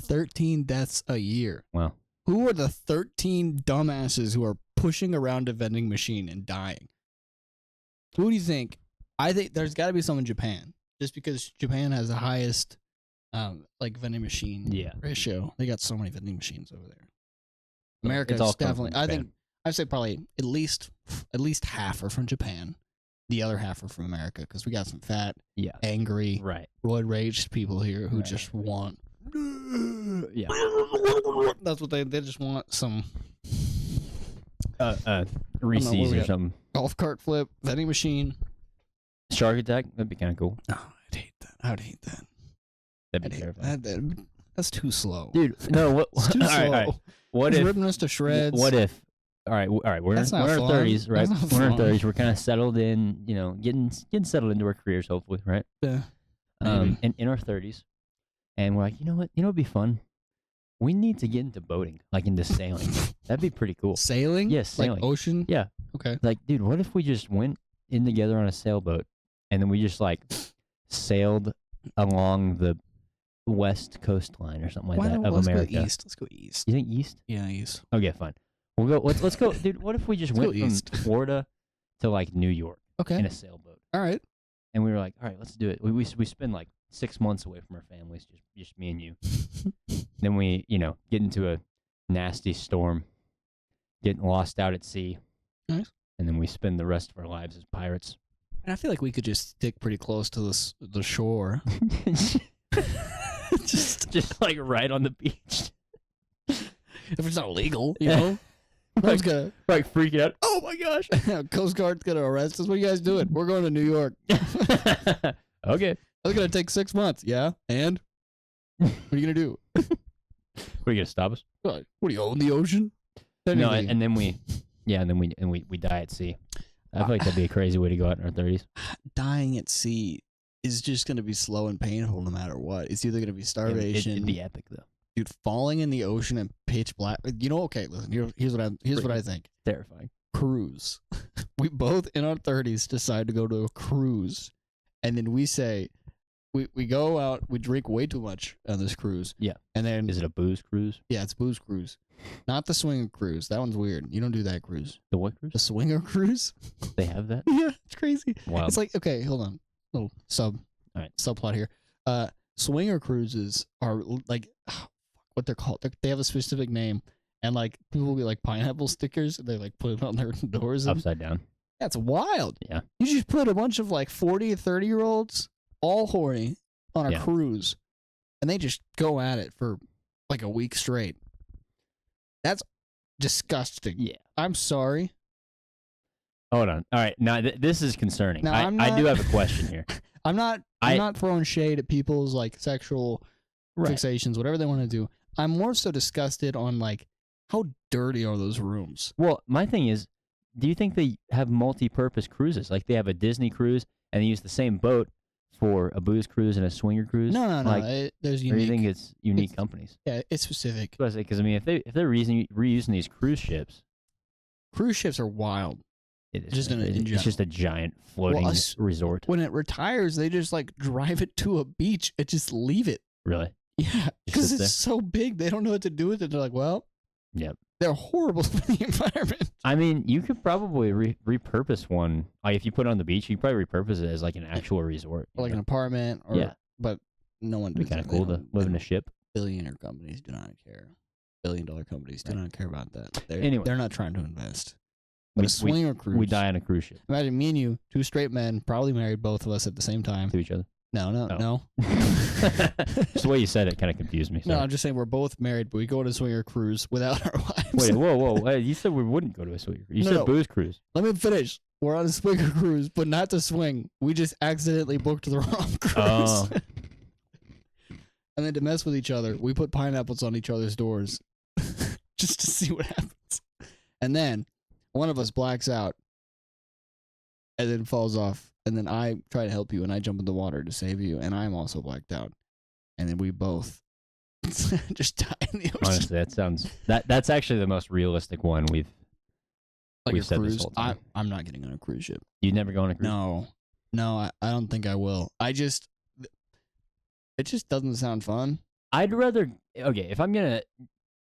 $13 deaths a year. Wow. Who are the 13 dumbasses who are pushing around a vending machine and dying? Who do you think? I think there's got to be some in Japan, just because Japan has the highest, like vending machine ratio. They got so many vending machines over there. America's definitely. I think I'd say probably at least half are from Japan. The other half are from America because we got some fat, angry, roid raged people here who just want. Yeah, that's what they just want some. Reese's or something. Golf cart flip, vending machine. Shark attack? That'd be kind of cool. Oh, I'd hate that. I would hate that. That'd be terrifying. That's too slow. Dude, no, what? It's too slow. All right. What if ripping us to shreds? What if? All right, we're in our 30s, right? We're in our 30s. We're kind of settled in, getting settled into our careers, hopefully, right? Yeah. And in our 30s, and we're like, you know what? It'd be fun. We need to get into boating, like into sailing. That'd be pretty cool. Sailing? Yes, sailing. Like ocean? Yeah. Okay. Like, dude, what if we just went in together on a sailboat, and then we just like sailed along the west coastline or something like that of America? Let's go east. You think east? Yeah, east. Okay, fine. We'll go. Let's go, dude. What if we just went from Florida to like New York in a sailboat? All right. And we were like, all right, let's do it. We spend like 6 months away from our families, just me and you. Then we, get into a nasty storm, getting lost out at sea. Nice. And then we spend the rest of our lives as pirates. And I feel like we could just stick pretty close to the shore. just like right on the beach. If it's not illegal, Like, gonna freak out. Oh my gosh. Coast Guard's gonna arrest us. What are you guys doing? We're going to New York. Okay. That's gonna take 6 months. Yeah. And what are you gonna do? What are you gonna stop us? What do you own the ocean? No, and then we die at sea. I feel like that'd be a crazy way to go out in our 30s. Dying at sea is just gonna be slow and painful no matter what. It's either gonna be starvation. It'd be epic though. Dude, falling in the ocean and pitch black. Okay, listen. Here's what I think. Terrifying. Cruise. We both in our 30s decide to go to a cruise, and then we say, we go out, we drink way too much on this cruise. Yeah. And then is it a booze cruise? Yeah, it's booze cruise, not the swinger cruise. That one's weird. You don't do that cruise. The what cruise? The swinger cruise. They have that. Yeah, it's crazy. Wow. It's like, okay, hold on, little subplot here. Swinger cruises are like. What they're called. They have a specific name, and like people will be like pineapple stickers, and they like put it on their doors. Upside down. That's wild. Yeah. You just put a bunch of like 40 to 30-year-olds, all horny, on a cruise, and they just go at it for like a week straight. That's disgusting. Yeah. I'm sorry. Hold on. All right. Now this is concerning. Now, I do have a question here. I'm not throwing shade at people's like sexual fixations, whatever they want to do. I'm more so disgusted on like how dirty are those rooms. Well, my thing is, do you think they have multi-purpose cruises? Like they have a Disney cruise and they use the same boat for a booze cruise and a swinger cruise? No. Like, there's unique. Or do you think it's unique companies? Yeah, it's specific. Because I mean, if they're reusing these cruise ships are wild. It is Just in it's just a giant floating resort. When it retires, they just like drive it to a beach and just leave it. Really? Yeah, because it's so big, they don't know what to do with it. They're like, well, yep. They're horrible for the environment. I mean, you could probably repurpose one. Like if you put it on the beach, you could probably repurpose it as like an actual resort, or like an apartment. Or, yeah, but no one. It'd be kind of cool to live in a ship. Billionaire companies do not care. $1 billion companies do not care about that. Anyway, they're not trying to invest. But a swinger cruise. We die on a cruise ship. Imagine me and you, 2 straight men, probably married, both of us at the same time. To each other? No. Just the way you said it kind of confused me. No, I'm just saying we're both married, but we go on a swinger cruise without our wives. Wait, whoa. Hey, you said we wouldn't go to a swinger. You said booze cruise. Let me finish. We're on a swinger cruise, but not to swing. We just accidentally booked the wrong cruise. Oh. And then to mess with each other, we put pineapples on each other's doors just to see what happens. And then one of us blacks out and then falls off. And then I try to help you, and I jump in the water to save you, and I'm also blacked out. And then we both just die in the ocean. Honestly, that's actually the most realistic one we've said cruise. This whole time. I'm not getting on a cruise ship. You'd never go on a cruise? No, I don't think I will. It just doesn't sound fun. I'd rather, okay, if I'm going to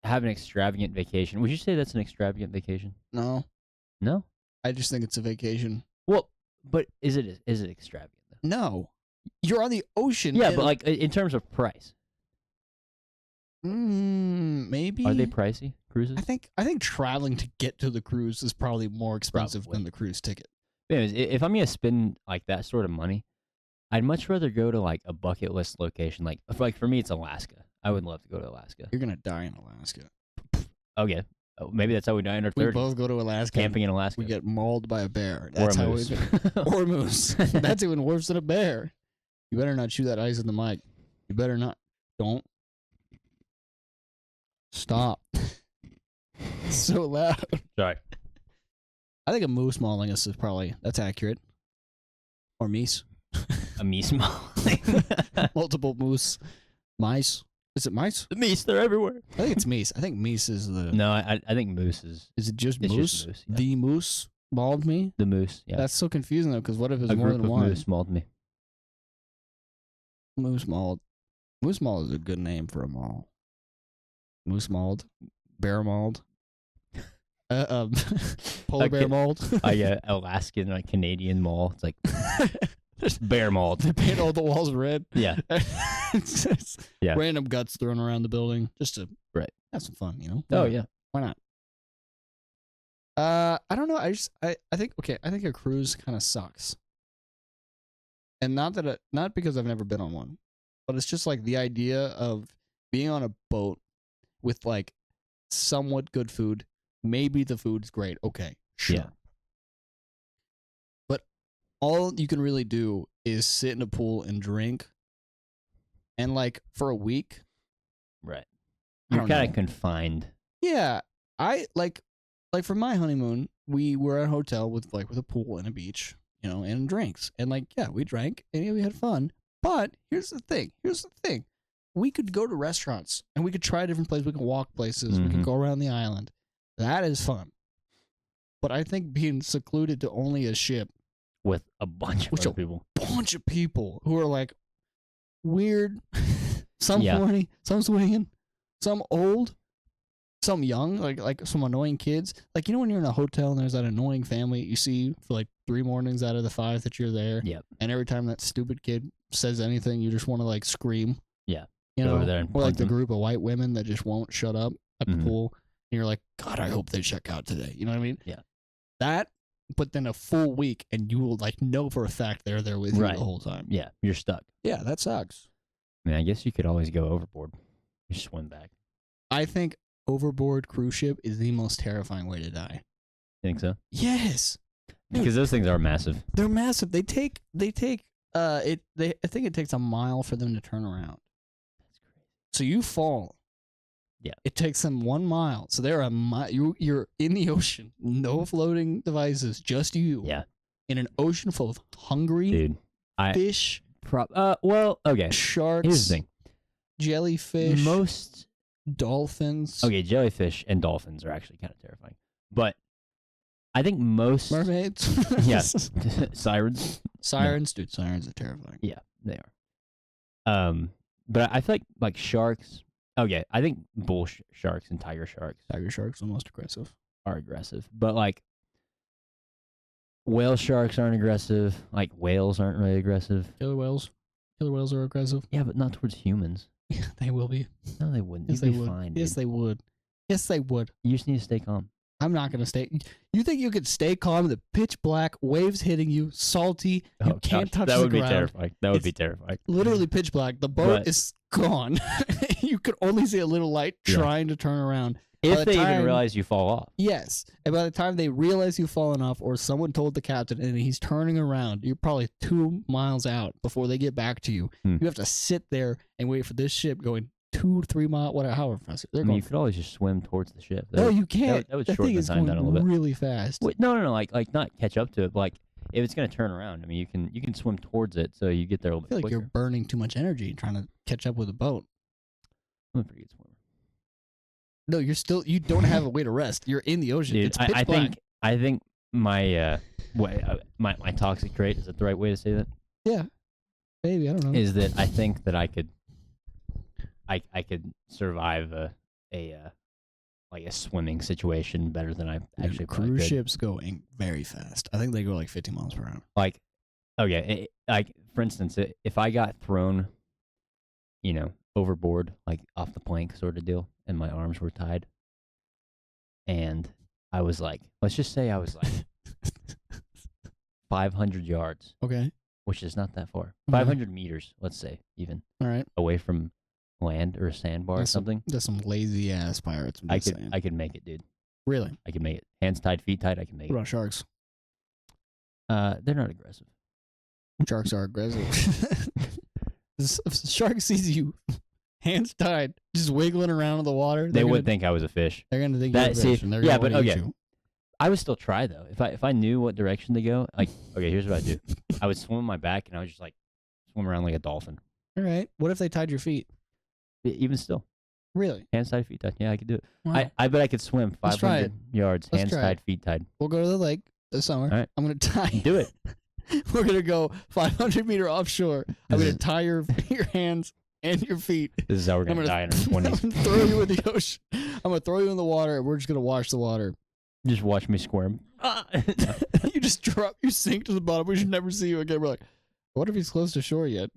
have an extravagant vacation, would you say that's an extravagant vacation? No. No? I just think it's a vacation. Well, but is it extravagant though? No. You're on the ocean. Yeah, but like in terms of price. Maybe. Are they pricey, cruises? I think traveling to get to the cruise is probably more expensive than the cruise ticket. Anyways, if I'm going to spend like that sort of money, I'd much rather go to like a bucket list location. Like for me, it's Alaska. I would love to go to Alaska. You're going to die in Alaska. Okay. Oh, maybe that's how we die in our 30s. We both go to Alaska. Camping in Alaska. We get mauled by a bear. That's or a moose. Or a moose. That's even worse than a bear. You better not chew that ice in the mic. You better not. Don't. Stop. It's so loud. Sorry. I think a moose mauling us is probably, that's accurate. Or meese. A meese mauling. Multiple moose. Mice. Is it mice? The meese, they're everywhere. I think it's meese. I think meese is the... No, I think moose is... Is it just moose? Just moose, yeah. The moose mauled me? The moose, yeah. That's so confusing, though, because what if it's more than one? Moose mauled me. Moose mauled. Moose mauled is a good name for a maul. Moose mauled. Bear mauled. Polar bear mauled. Alaskan, like Canadian maul. It's like... bear mauled. They paint all the walls red. Yeah. Yeah. Random guts thrown around the building just to have some fun, you know? Oh, yeah. Why not? I don't know. I think a cruise kind of sucks. And not because I've never been on one, but it's just like the idea of being on a boat with like somewhat good food. Maybe the food's great. Okay. Sure. Yeah. All you can really do is sit in a pool and drink. And like for a week. Right. You're kind of confined. Yeah. I like for my honeymoon, we were at a hotel with a pool and a beach, you know, and drinks. And like, yeah, we drank and we had fun. But here's the thing. We could go to restaurants and we could try different places. We can walk places. We could go around the island. That is fun. But I think being secluded to only a ship with a bunch of other people. Bunch of people who are like weird, some horny, some swinging, some old, some young, like some annoying kids. Like, you know when you're in a hotel and there's that annoying family you see for like 3 mornings out of the 5 that you're there? Yep. And every time that stupid kid says anything, you just want to like scream. Yeah. You know, over there and or like the group of white women that just won't shut up at the pool. And you're like, God, I hope they check out today. You know what I mean? Yeah. That. But then a full week, and you will like know for a fact they're there with you the whole time. Yeah, you're stuck. Yeah, that sucks. I mean, I guess you could always go overboard. You swim back. I think overboard cruise ship is the most terrifying way to die. Think so? Yes. Because those things are massive. They're massive. I think it takes a mile for them to turn around. That's crazy. So you fall. Yeah. It takes them 1 mile. So they're you're in the ocean. No floating devices, just you. Yeah. In an ocean full of hungry fish. Well, okay. Sharks. Here's the thing. Jellyfish. Most dolphins. Okay, jellyfish and dolphins are actually kind of terrifying. But I think most mermaids. yes, sirens. Sirens, dude. Sirens are terrifying. Yeah, they are. But I feel like sharks. Okay, I think bull sharks and tiger sharks Tiger sharks are the most aggressive. are aggressive, but like whale sharks aren't aggressive. Like whales aren't really aggressive. Killer whales. Killer whales are aggressive. Yeah, but not towards humans. Yeah, they will be. No, they wouldn't. Yes, You'd they be would. fine. Yes, Dude. they would. Yes, they would. You just need to stay calm. I'm not gonna stay. You think you could stay calm in the pitch black, waves hitting you, salty? You can't touch that the would be ground. terrifying. That would It's be terrifying. Literally pitch black. The boat But- is gone. You could only see a little light Yeah. trying to turn around. If the they even time- realize you fall off. Yes, and by the time they realize you've fallen off, or someone told the captain and he's turning around, you're probably 2 miles out before they get back to you. Hmm. You have to sit there and wait for this ship going 2 to 3 miles, whatever, however fast they're I mean, going. you could always just swim towards the ship. No, you can't. that would That shorten thing the is time down a going little bit. really fast. Wait, no, like not catch up to it. But like if it's gonna turn around, I mean, you can swim towards it, so you get there a little I feel bit like quicker. you're burning too much energy trying to catch up with a boat. I'm a pretty good swimmer. No, you don't have a way to rest. You're in the ocean. Dude, It's pitch I black. think my my toxic trait, is that the right way to say that? Yeah, maybe, I don't know. Is that I think that I could survive a like a swimming situation better than I actually probably Cruise could. ships go very fast. I think they go like 50 miles per hour. Like, okay, like for instance, if I got thrown, overboard, like off the plank sort of deal, and my arms were tied, and I was like, let's just say I was like 500 yards, Okay. which is not that far, Okay. 500 meters, let's say, even All right. away from land or a sandbar or That's something. That's some lazy ass pirates. I'm I just could saying. I could make it, dude. Really? I could make it. Hands tied, feet tied. I can make What it. about sharks? They're not aggressive. Sharks are aggressive. If a shark sees you, hands tied, just wiggling around in the water, They would think I was a fish. they're gonna think That- you're a fish, see, and they're yeah, gonna but wanna eat okay. you. I would still try though. If I knew what direction to go, like, okay, here's what I do. I would swim on my back and I would just like swim around like a dolphin. All right. What if they tied your feet? Even still, Really? hands tied, feet tied. Yeah, I could do it. Wow. I bet I could swim Let's try 500 yards, Let's hands try tied, feet tied. We'll go to the lake this summer. All right. I'm gonna tie. Do it. We're gonna go 500 meter offshore. I'm This gonna is- tie your hands and your feet. This is how we're I'm gonna die in our I'm 20s. gonna throw you in the ocean. I'm gonna throw you in the water, and we're just gonna wash the water. Just watch me squirm. You just drop, you sink to the bottom. We should never see you again. We're like, what if he's close to shore yet?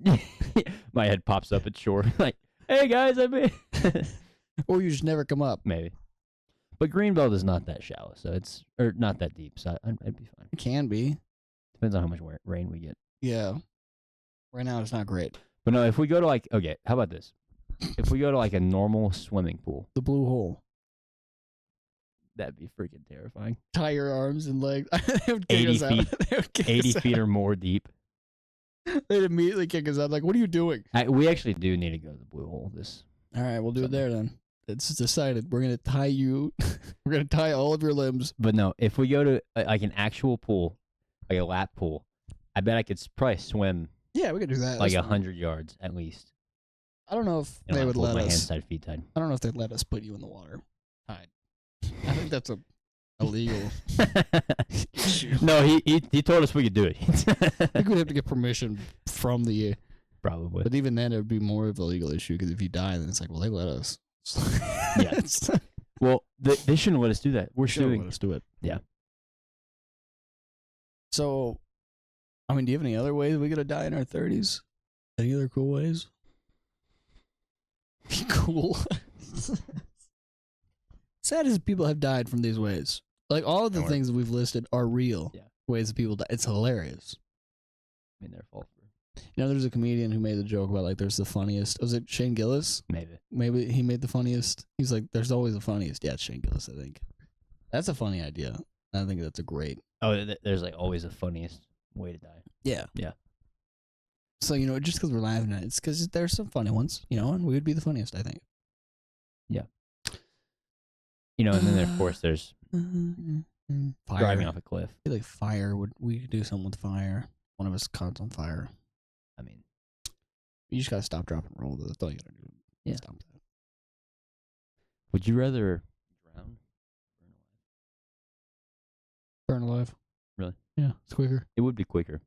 My head pops up at shore, like, "Hey guys, I'm in." Or you just never come up. Maybe. But Greenbelt is not that shallow, so or not that deep, so I'd be fine. It can be. Depends on how much rain we get. Yeah. Right now it's not great. But no, if we go to like, okay, how about this? If we go to like a normal swimming pool, The blue hole. that'd be freaking terrifying. Tie your arms and legs. They would kick 80 us out. feet. They would kick 80 us feet out. or more deep. They'd immediately kick us out. Like, what are you doing? We actually do need to go to the blue hole. All right, we'll do it Something. there then. It's decided. We're gonna tie you. We're gonna tie all of your limbs. But no, if we go to like an actual pool, like a lap pool, I bet I could probably swim Yeah, we could do that. like That's- 100 yards at least. I don't know if And they I'll would hold let my hands us. tied, feet tied. I don't know if they'd let us put you in the water tied. I think that's illegal. No, he told us we could do it. I think we'd have to get permission from the. Probably. But even then, it would be more of a legal issue because if you die, then it's like, well, they let us. Yeah. It's- Well, they shouldn't let us do that. We're Should've suing. let us do it. Yeah. So, I mean, do you have any other ways we could have died in our 30s? Any other cool ways? Cool. Sad as people have died from these ways. Like all of the Don't worry. things that we've listed are real Yeah. ways that people die. It's hilarious. I mean, they're fault. You know, there's a comedian who made the joke about like, there's the funniest. Was it Shane Gillis? Maybe. Maybe he made the funniest. He's like, there's always the funniest. Yeah, it's Shane Gillis, I think. That's a funny idea. I think that's a great. Oh, there's like always the funniest way to die. Yeah. Yeah. So, you know, just because we're laughing at it, it's because there's some funny ones, you know, and we would be the funniest, I think. You know, and then of course there's Fire. driving off a cliff. I feel like fire we could do something with fire. One of us caught on fire. I mean, You just gotta stop, drop, and roll. That's all you gotta do. Yeah. Stop that. would you rather drown? Burn alive. Really? Yeah, it's quicker. It would be quicker.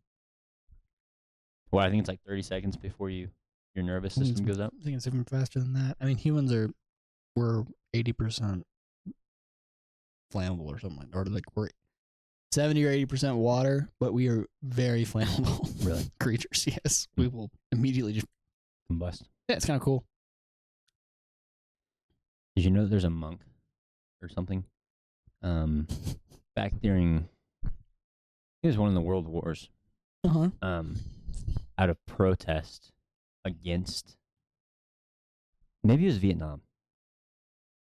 Well, I think it's like 30 seconds before your nervous system goes up. I think it's even faster than that. I mean, humans we're 80% flammable or something like that. Or like we're 70 or 80% water, but we are very flammable. Really? Creatures, yes. We will immediately just Combust. Yeah, it's kind of cool. Did you know that there's a monk or something? Back during, it was one of the world wars. Uh-huh. Out of protest against, maybe it was Vietnam.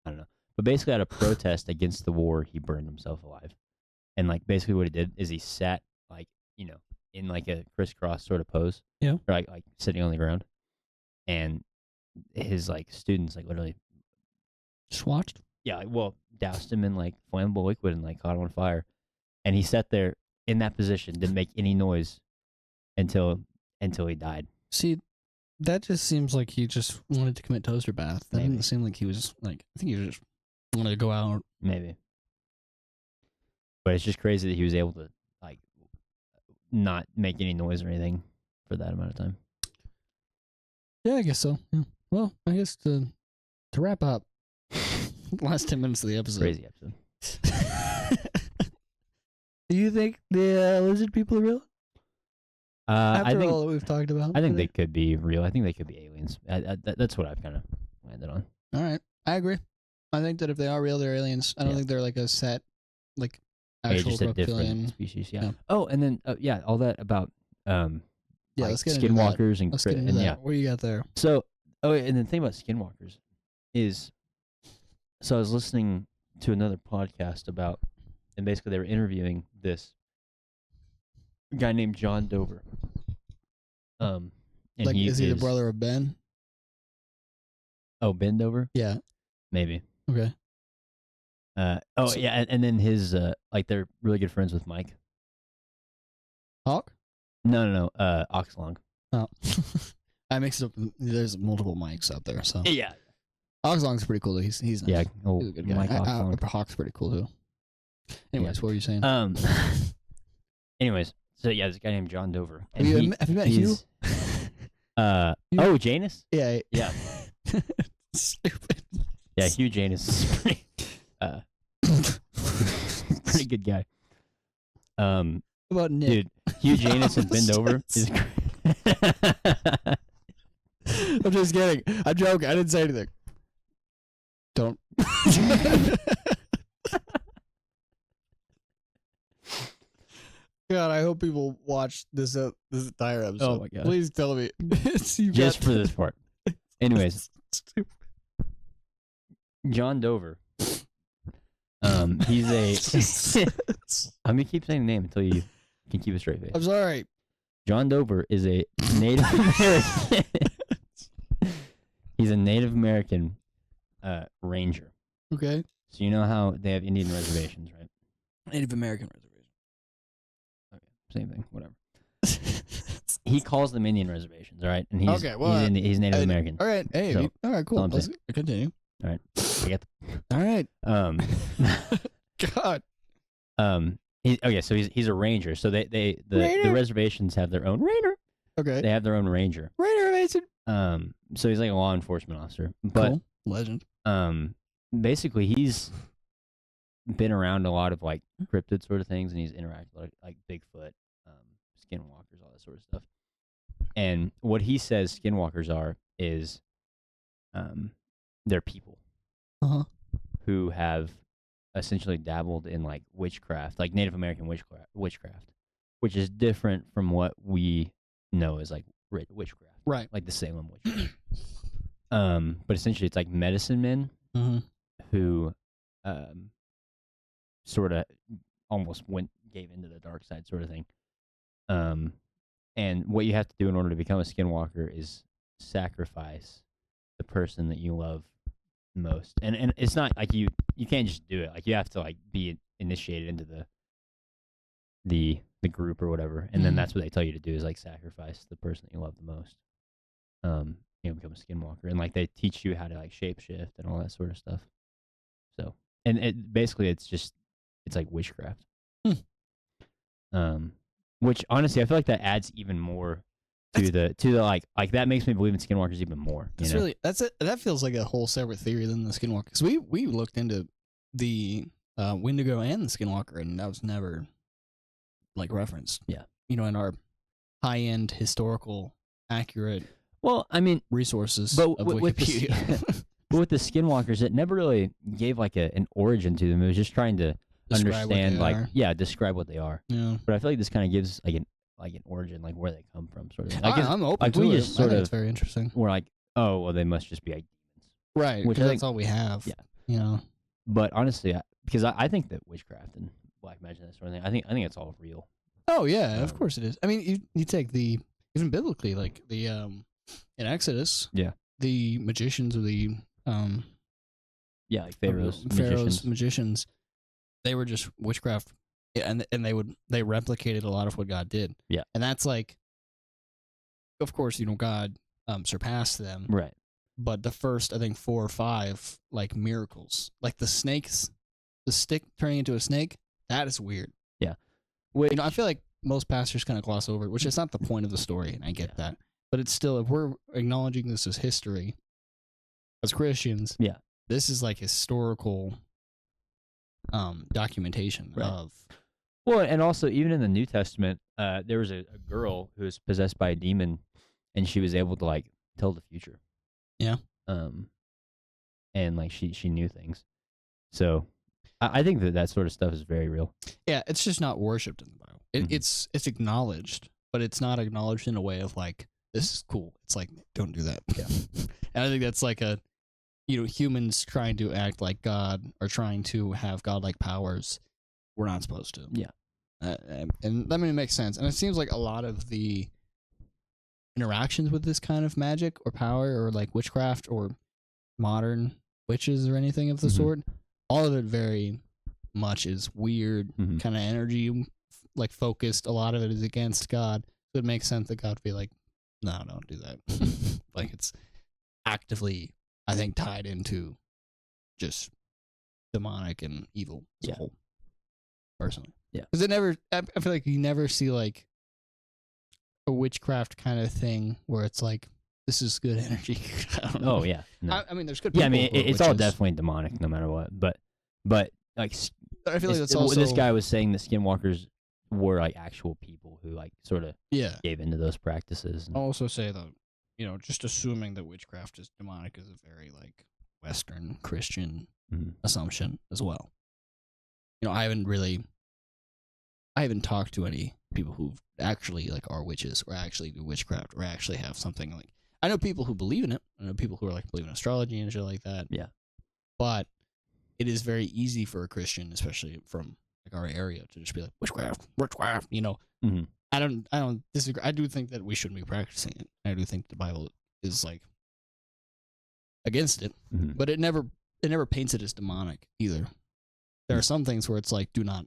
I don't know. But basically out of protest against the war, he burned himself alive. And like basically what he did is he sat like, in like a crisscross sort of pose. Yeah. Or like sitting on the ground. And his like students like literally Just watched? yeah, well, doused him in like flammable liquid and like caught him on fire. And he sat there in that position, didn't make any noise until he died. See, that just seems like he just wanted to commit toaster bath. That Maybe. didn't seem like he was like, I think he just wanted to go out. Maybe. But it's just crazy that he was able to like not make any noise or anything for that amount of time. Yeah, I guess so. Yeah. Well, I guess to wrap up, last 10 minutes of the episode. Crazy episode. Do you think the lizard people are real? I think all that we've talked about? they could be real. I think they could be aliens. That's what I've kind of landed on. All right. I agree. I think that if they are real, they're aliens. I don't think they're like a set, like, actual just a different reptilian species. Yeah. Oh, and then all that about Yeah, like let's get into that. skinwalkers and Let's get into that. yeah. What do you got there? So and the thing about skinwalkers is, so I was listening to another podcast about, and basically they were interviewing this guy named John Dover. And Like, is he the brother of Ben? Oh, Ben Dover? Yeah. Maybe. Okay. Yeah, and then his like they're really good friends with Mike. Hawk? No, Oxlong. Oh. I mixed up. There's multiple mics out there, so. Yeah. Oxlong's pretty cool, though. He's nice. Yeah, He's a good guy. Mike Oxlong. Hawk's pretty cool, too. Anyways, what were you saying? Anyways, so yeah, this guy named John Dover. Have you met Hugh? Oh, Janus? Yeah. Yeah. Stupid. Yeah, Hugh Janus is pretty, pretty good guy. About Nick? Dude, Hugh Janus and Ben Dover is I'm just kidding. I'm joking. I didn't say anything. Don't. God, I hope people watch this entire episode. Oh my God. Please tell me. just for this part. Anyways, John Dover. He's a. I'm gonna keep saying the name until you can keep a straight face. I'm sorry. John Dover is a Native American. He's a Native American ranger. Okay. So you know how they have Indian reservations, right? Native American reservation. Okay, same thing. Whatever. He calls them Indian reservations, all right? And he's Okay, well, he's Native American. All right. Hey. So, all right. Cool. all I'm Let's saying. continue. All right. I get All right. God. So he's a ranger. So the reservations have their own ranger. Okay. They have their own ranger. Ranger Mason. So he's like a law enforcement officer. But Cool. Legend. basically he's been around a lot of like cryptid sort of things, and he's interacted with like Bigfoot, skinwalkers, all that sort of stuff. And what he says skinwalkers are is they're people who have essentially dabbled in like witchcraft, like Native American witchcraft, which is different from what we know as like witchcraft, right? Like the Salem witch. But essentially, it's like medicine men who, sort of almost gave into the dark side, sort of thing. And what you have to do in order to become a skinwalker is sacrifice the person that you love most. And it's not like you can't just do it. Like you have to like be initiated into the group or whatever. And then that's what they tell you to do is like sacrifice the person that you love the most. Become a skinwalker. And like they teach you how to like shapeshift and all that sort of stuff. So, and basically it's like witchcraft. Which honestly, I feel like that adds even more to the like that makes me believe in skinwalkers even more. That's really that feels like a whole separate theory than the skinwalker. Because we looked into the Wendigo and the skinwalker, and that was never like referenced. Yeah, in our high end historical accurate. Well, I mean resources, but of Wikipedia. But with the skinwalkers, it never really gave like an origin to them. It was just trying to understand, describe what they are. Yeah. But I feel like this kind of gives like an origin, like where they come from, sort of. I'm open like to we it. just sort of it's very interesting. We're like, oh, well, they must just be like demons, right? Which that's all we have. Yeah. But honestly, because I think that witchcraft and black magic and that sort of thing, I think it's all real. Oh yeah, of course it is. I mean, you take the even biblically, like the in Exodus, the magicians or the like Pharaoh's magicians, they were just witchcraft, and they replicated a lot of what God did. Yeah, and that's like, of course, God surpassed them, right? But the first, I think, 4 or 5 like miracles, like the snakes, the stick turning into a snake, that is weird. Yeah, I feel like most pastors kind of gloss over it, which is not the point of the story, and I get that. But it's still, if we're acknowledging this as history, as Christians, this is like historical documentation of. Well, and also even in the New Testament, there was a girl who was possessed by a demon, and she was able to like tell the future. Yeah. And like she knew things, so I think that sort of stuff is very real. Yeah, it's just not worshipped in the Bible. It's acknowledged, but it's not acknowledged in a way of like, this is cool. It's like, don't do that. Yeah. And I think that's like a, humans trying to act like God or trying to have godlike powers. We're not supposed to. Yeah. And that makes sense. And it seems like a lot of the interactions with this kind of magic or power or like witchcraft or modern witches or anything of the sort, all of it very much is weird kind of energy, like focused. A lot of it is against God. So it makes sense that God would be like, no, don't do that. Like it's actively, I think, tied into just demonic and evil as a whole. Personally. Yeah. Because I feel like you never see like a witchcraft kind of thing where it's like, this is good energy. Oh yeah. No. I mean, there's good people. Yeah, I mean, it's all definitely demonic, no matter what. But like, I feel like that's also. This guy was saying that skinwalkers were like actual people who like sort of gave into those practices. I'll also say though, just assuming that witchcraft is demonic is a very like Western Christian assumption as well. I haven't talked to any people who actually like are witches or actually do witchcraft or actually have something like. I know people who believe in it. I know people who are like believe in astrology and shit like that. Yeah. But it is very easy for a Christian, especially from like our area, to just be like witchcraft. I don't disagree. I do think that we shouldn't be practicing it. I do think the Bible is like against it, but it never paints it as demonic either. There are some things where it's like, do not,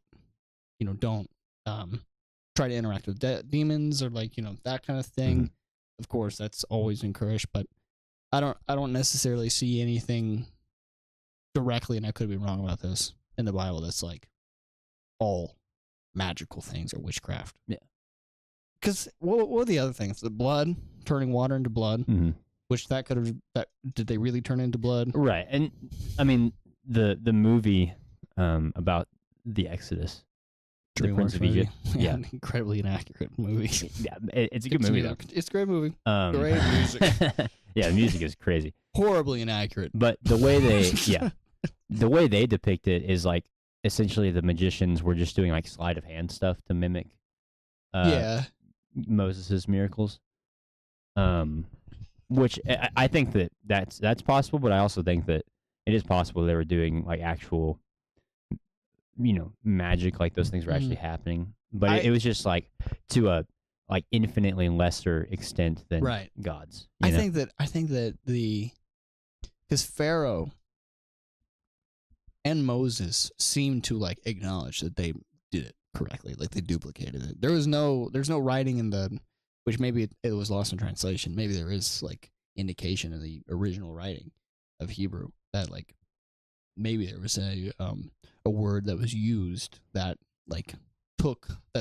don't try to interact with demons or like, that kind of thing. Of course, that's always encouraged, but I don't necessarily see anything directly, and I could be wrong about this, in the Bible that's like all magical things or witchcraft. Yeah. Because what were the other things? The blood, turning water into blood, which did they really turn into blood? Right. And I mean, the movie about the Exodus, the Prince of Egypt. Yeah, an incredibly inaccurate movie. Yeah, it's a good movie though. It's a great movie. Great music. Yeah, the music is crazy. Horribly inaccurate. But the way they depict it is like essentially the magicians were just doing like sleight of hand stuff to mimic Moses's miracles. Which I think that's possible, but I also think that it is possible they were doing like actual magic, like those things were actually happening. But it was just like to a like infinitely lesser extent than God's. I think that because Pharaoh and Moses seemed to like acknowledge that they did it correctly, like they duplicated it. There's no writing in which maybe it was lost in translation. Maybe there is like indication in the original writing of Hebrew that like maybe there was a word that was used that like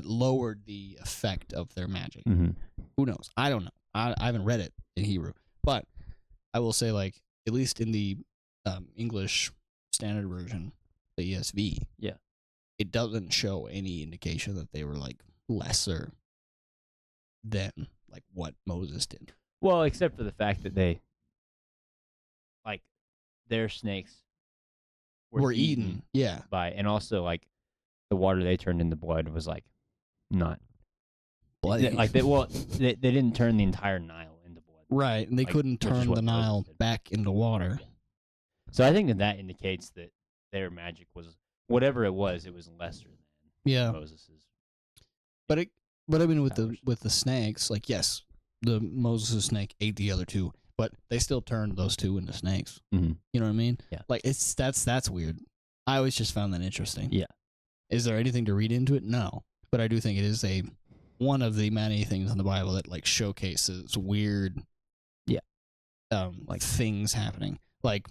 lowered the effect of their magic. Mhm. Who knows? I don't know. I haven't read it in Hebrew, but I will say, like, at least in the English standard version, the ESV, Yeah. it doesn't show any indication that they were like lesser than like what Moses did. Well, except for the fact that they, like, their snakes Were eaten. Yeah. by, and also like the water they turned into blood was like not Bloody. like they didn't turn the entire Nile into blood. Right, and they like, couldn't which is turn what the Moses Nile did. back into water. So I think that indicates that their magic was whatever it was lesser than Yeah. Moses's. But I mean with powers. the snakes, like, yes, the Moses snake ate the other two, but they still turned those two into snakes. Mm-hmm. You know what I mean? Yeah. Like, that's weird. I always just found that interesting. Yeah. Is there anything to read into it? No. But I do think it is one of the many things in the Bible that like showcases weird like things happening. Like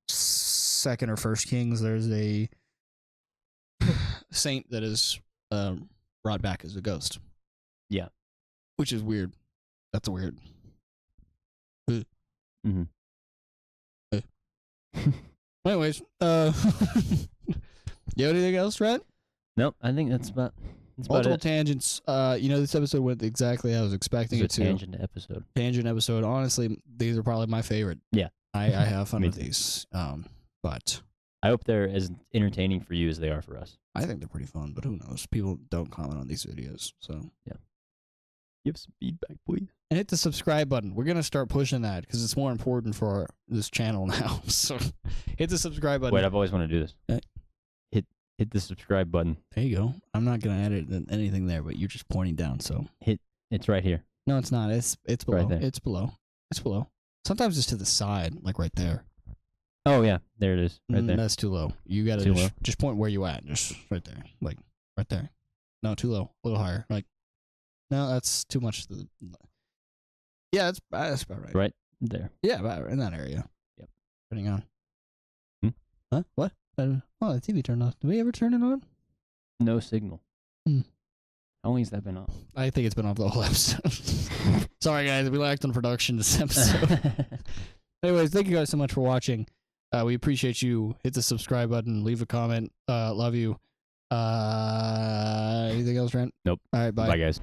Second or First Kings, there's a saint that is brought back as a ghost. Yeah. Which is weird. That's weird. Mm-hmm. Anyways, you have anything else, Trent? Nope, I think that's about Multiple it. tangents. This episode went exactly how I was expecting it It's a to. tangent episode. Tangent episode. Honestly, these are probably my favorite. Yeah. I have fun Me with too. these. But I hope they're as entertaining for you as they are for us. I think they're pretty fun, but who knows? People don't comment on these videos, so. Give some feedback, please. And hit the subscribe button. We're going to start pushing that because it's more important for this channel now. So hit the subscribe button. Wait, I've always wanted to do this. Hit the subscribe button. There you go. I'm not going to edit anything there, but you're just pointing down, so. It's right here. No, it's not. It's below. Right there. It's below. It's below. Sometimes it's to the side, like right there. Oh yeah, there it is. Right there. That's too low. You got Too to low? just point where you at. Just right there. Like, right there. No, too low. A little higher. Like, no, that's too much. Yeah, that's about right. Right there. Yeah, about in that area. Yep. Turning on. Hmm? What? The TV turned off. Did we ever turn it on? No signal. Hmm. How long has that been off? I think it's been off the whole episode. Sorry, guys. We lacked on production this episode. Anyways, thank you guys so much for watching. We appreciate you. Hit the subscribe button. Leave a comment. Love you. Anything else, Trent? Nope. All right, bye. Bye, guys.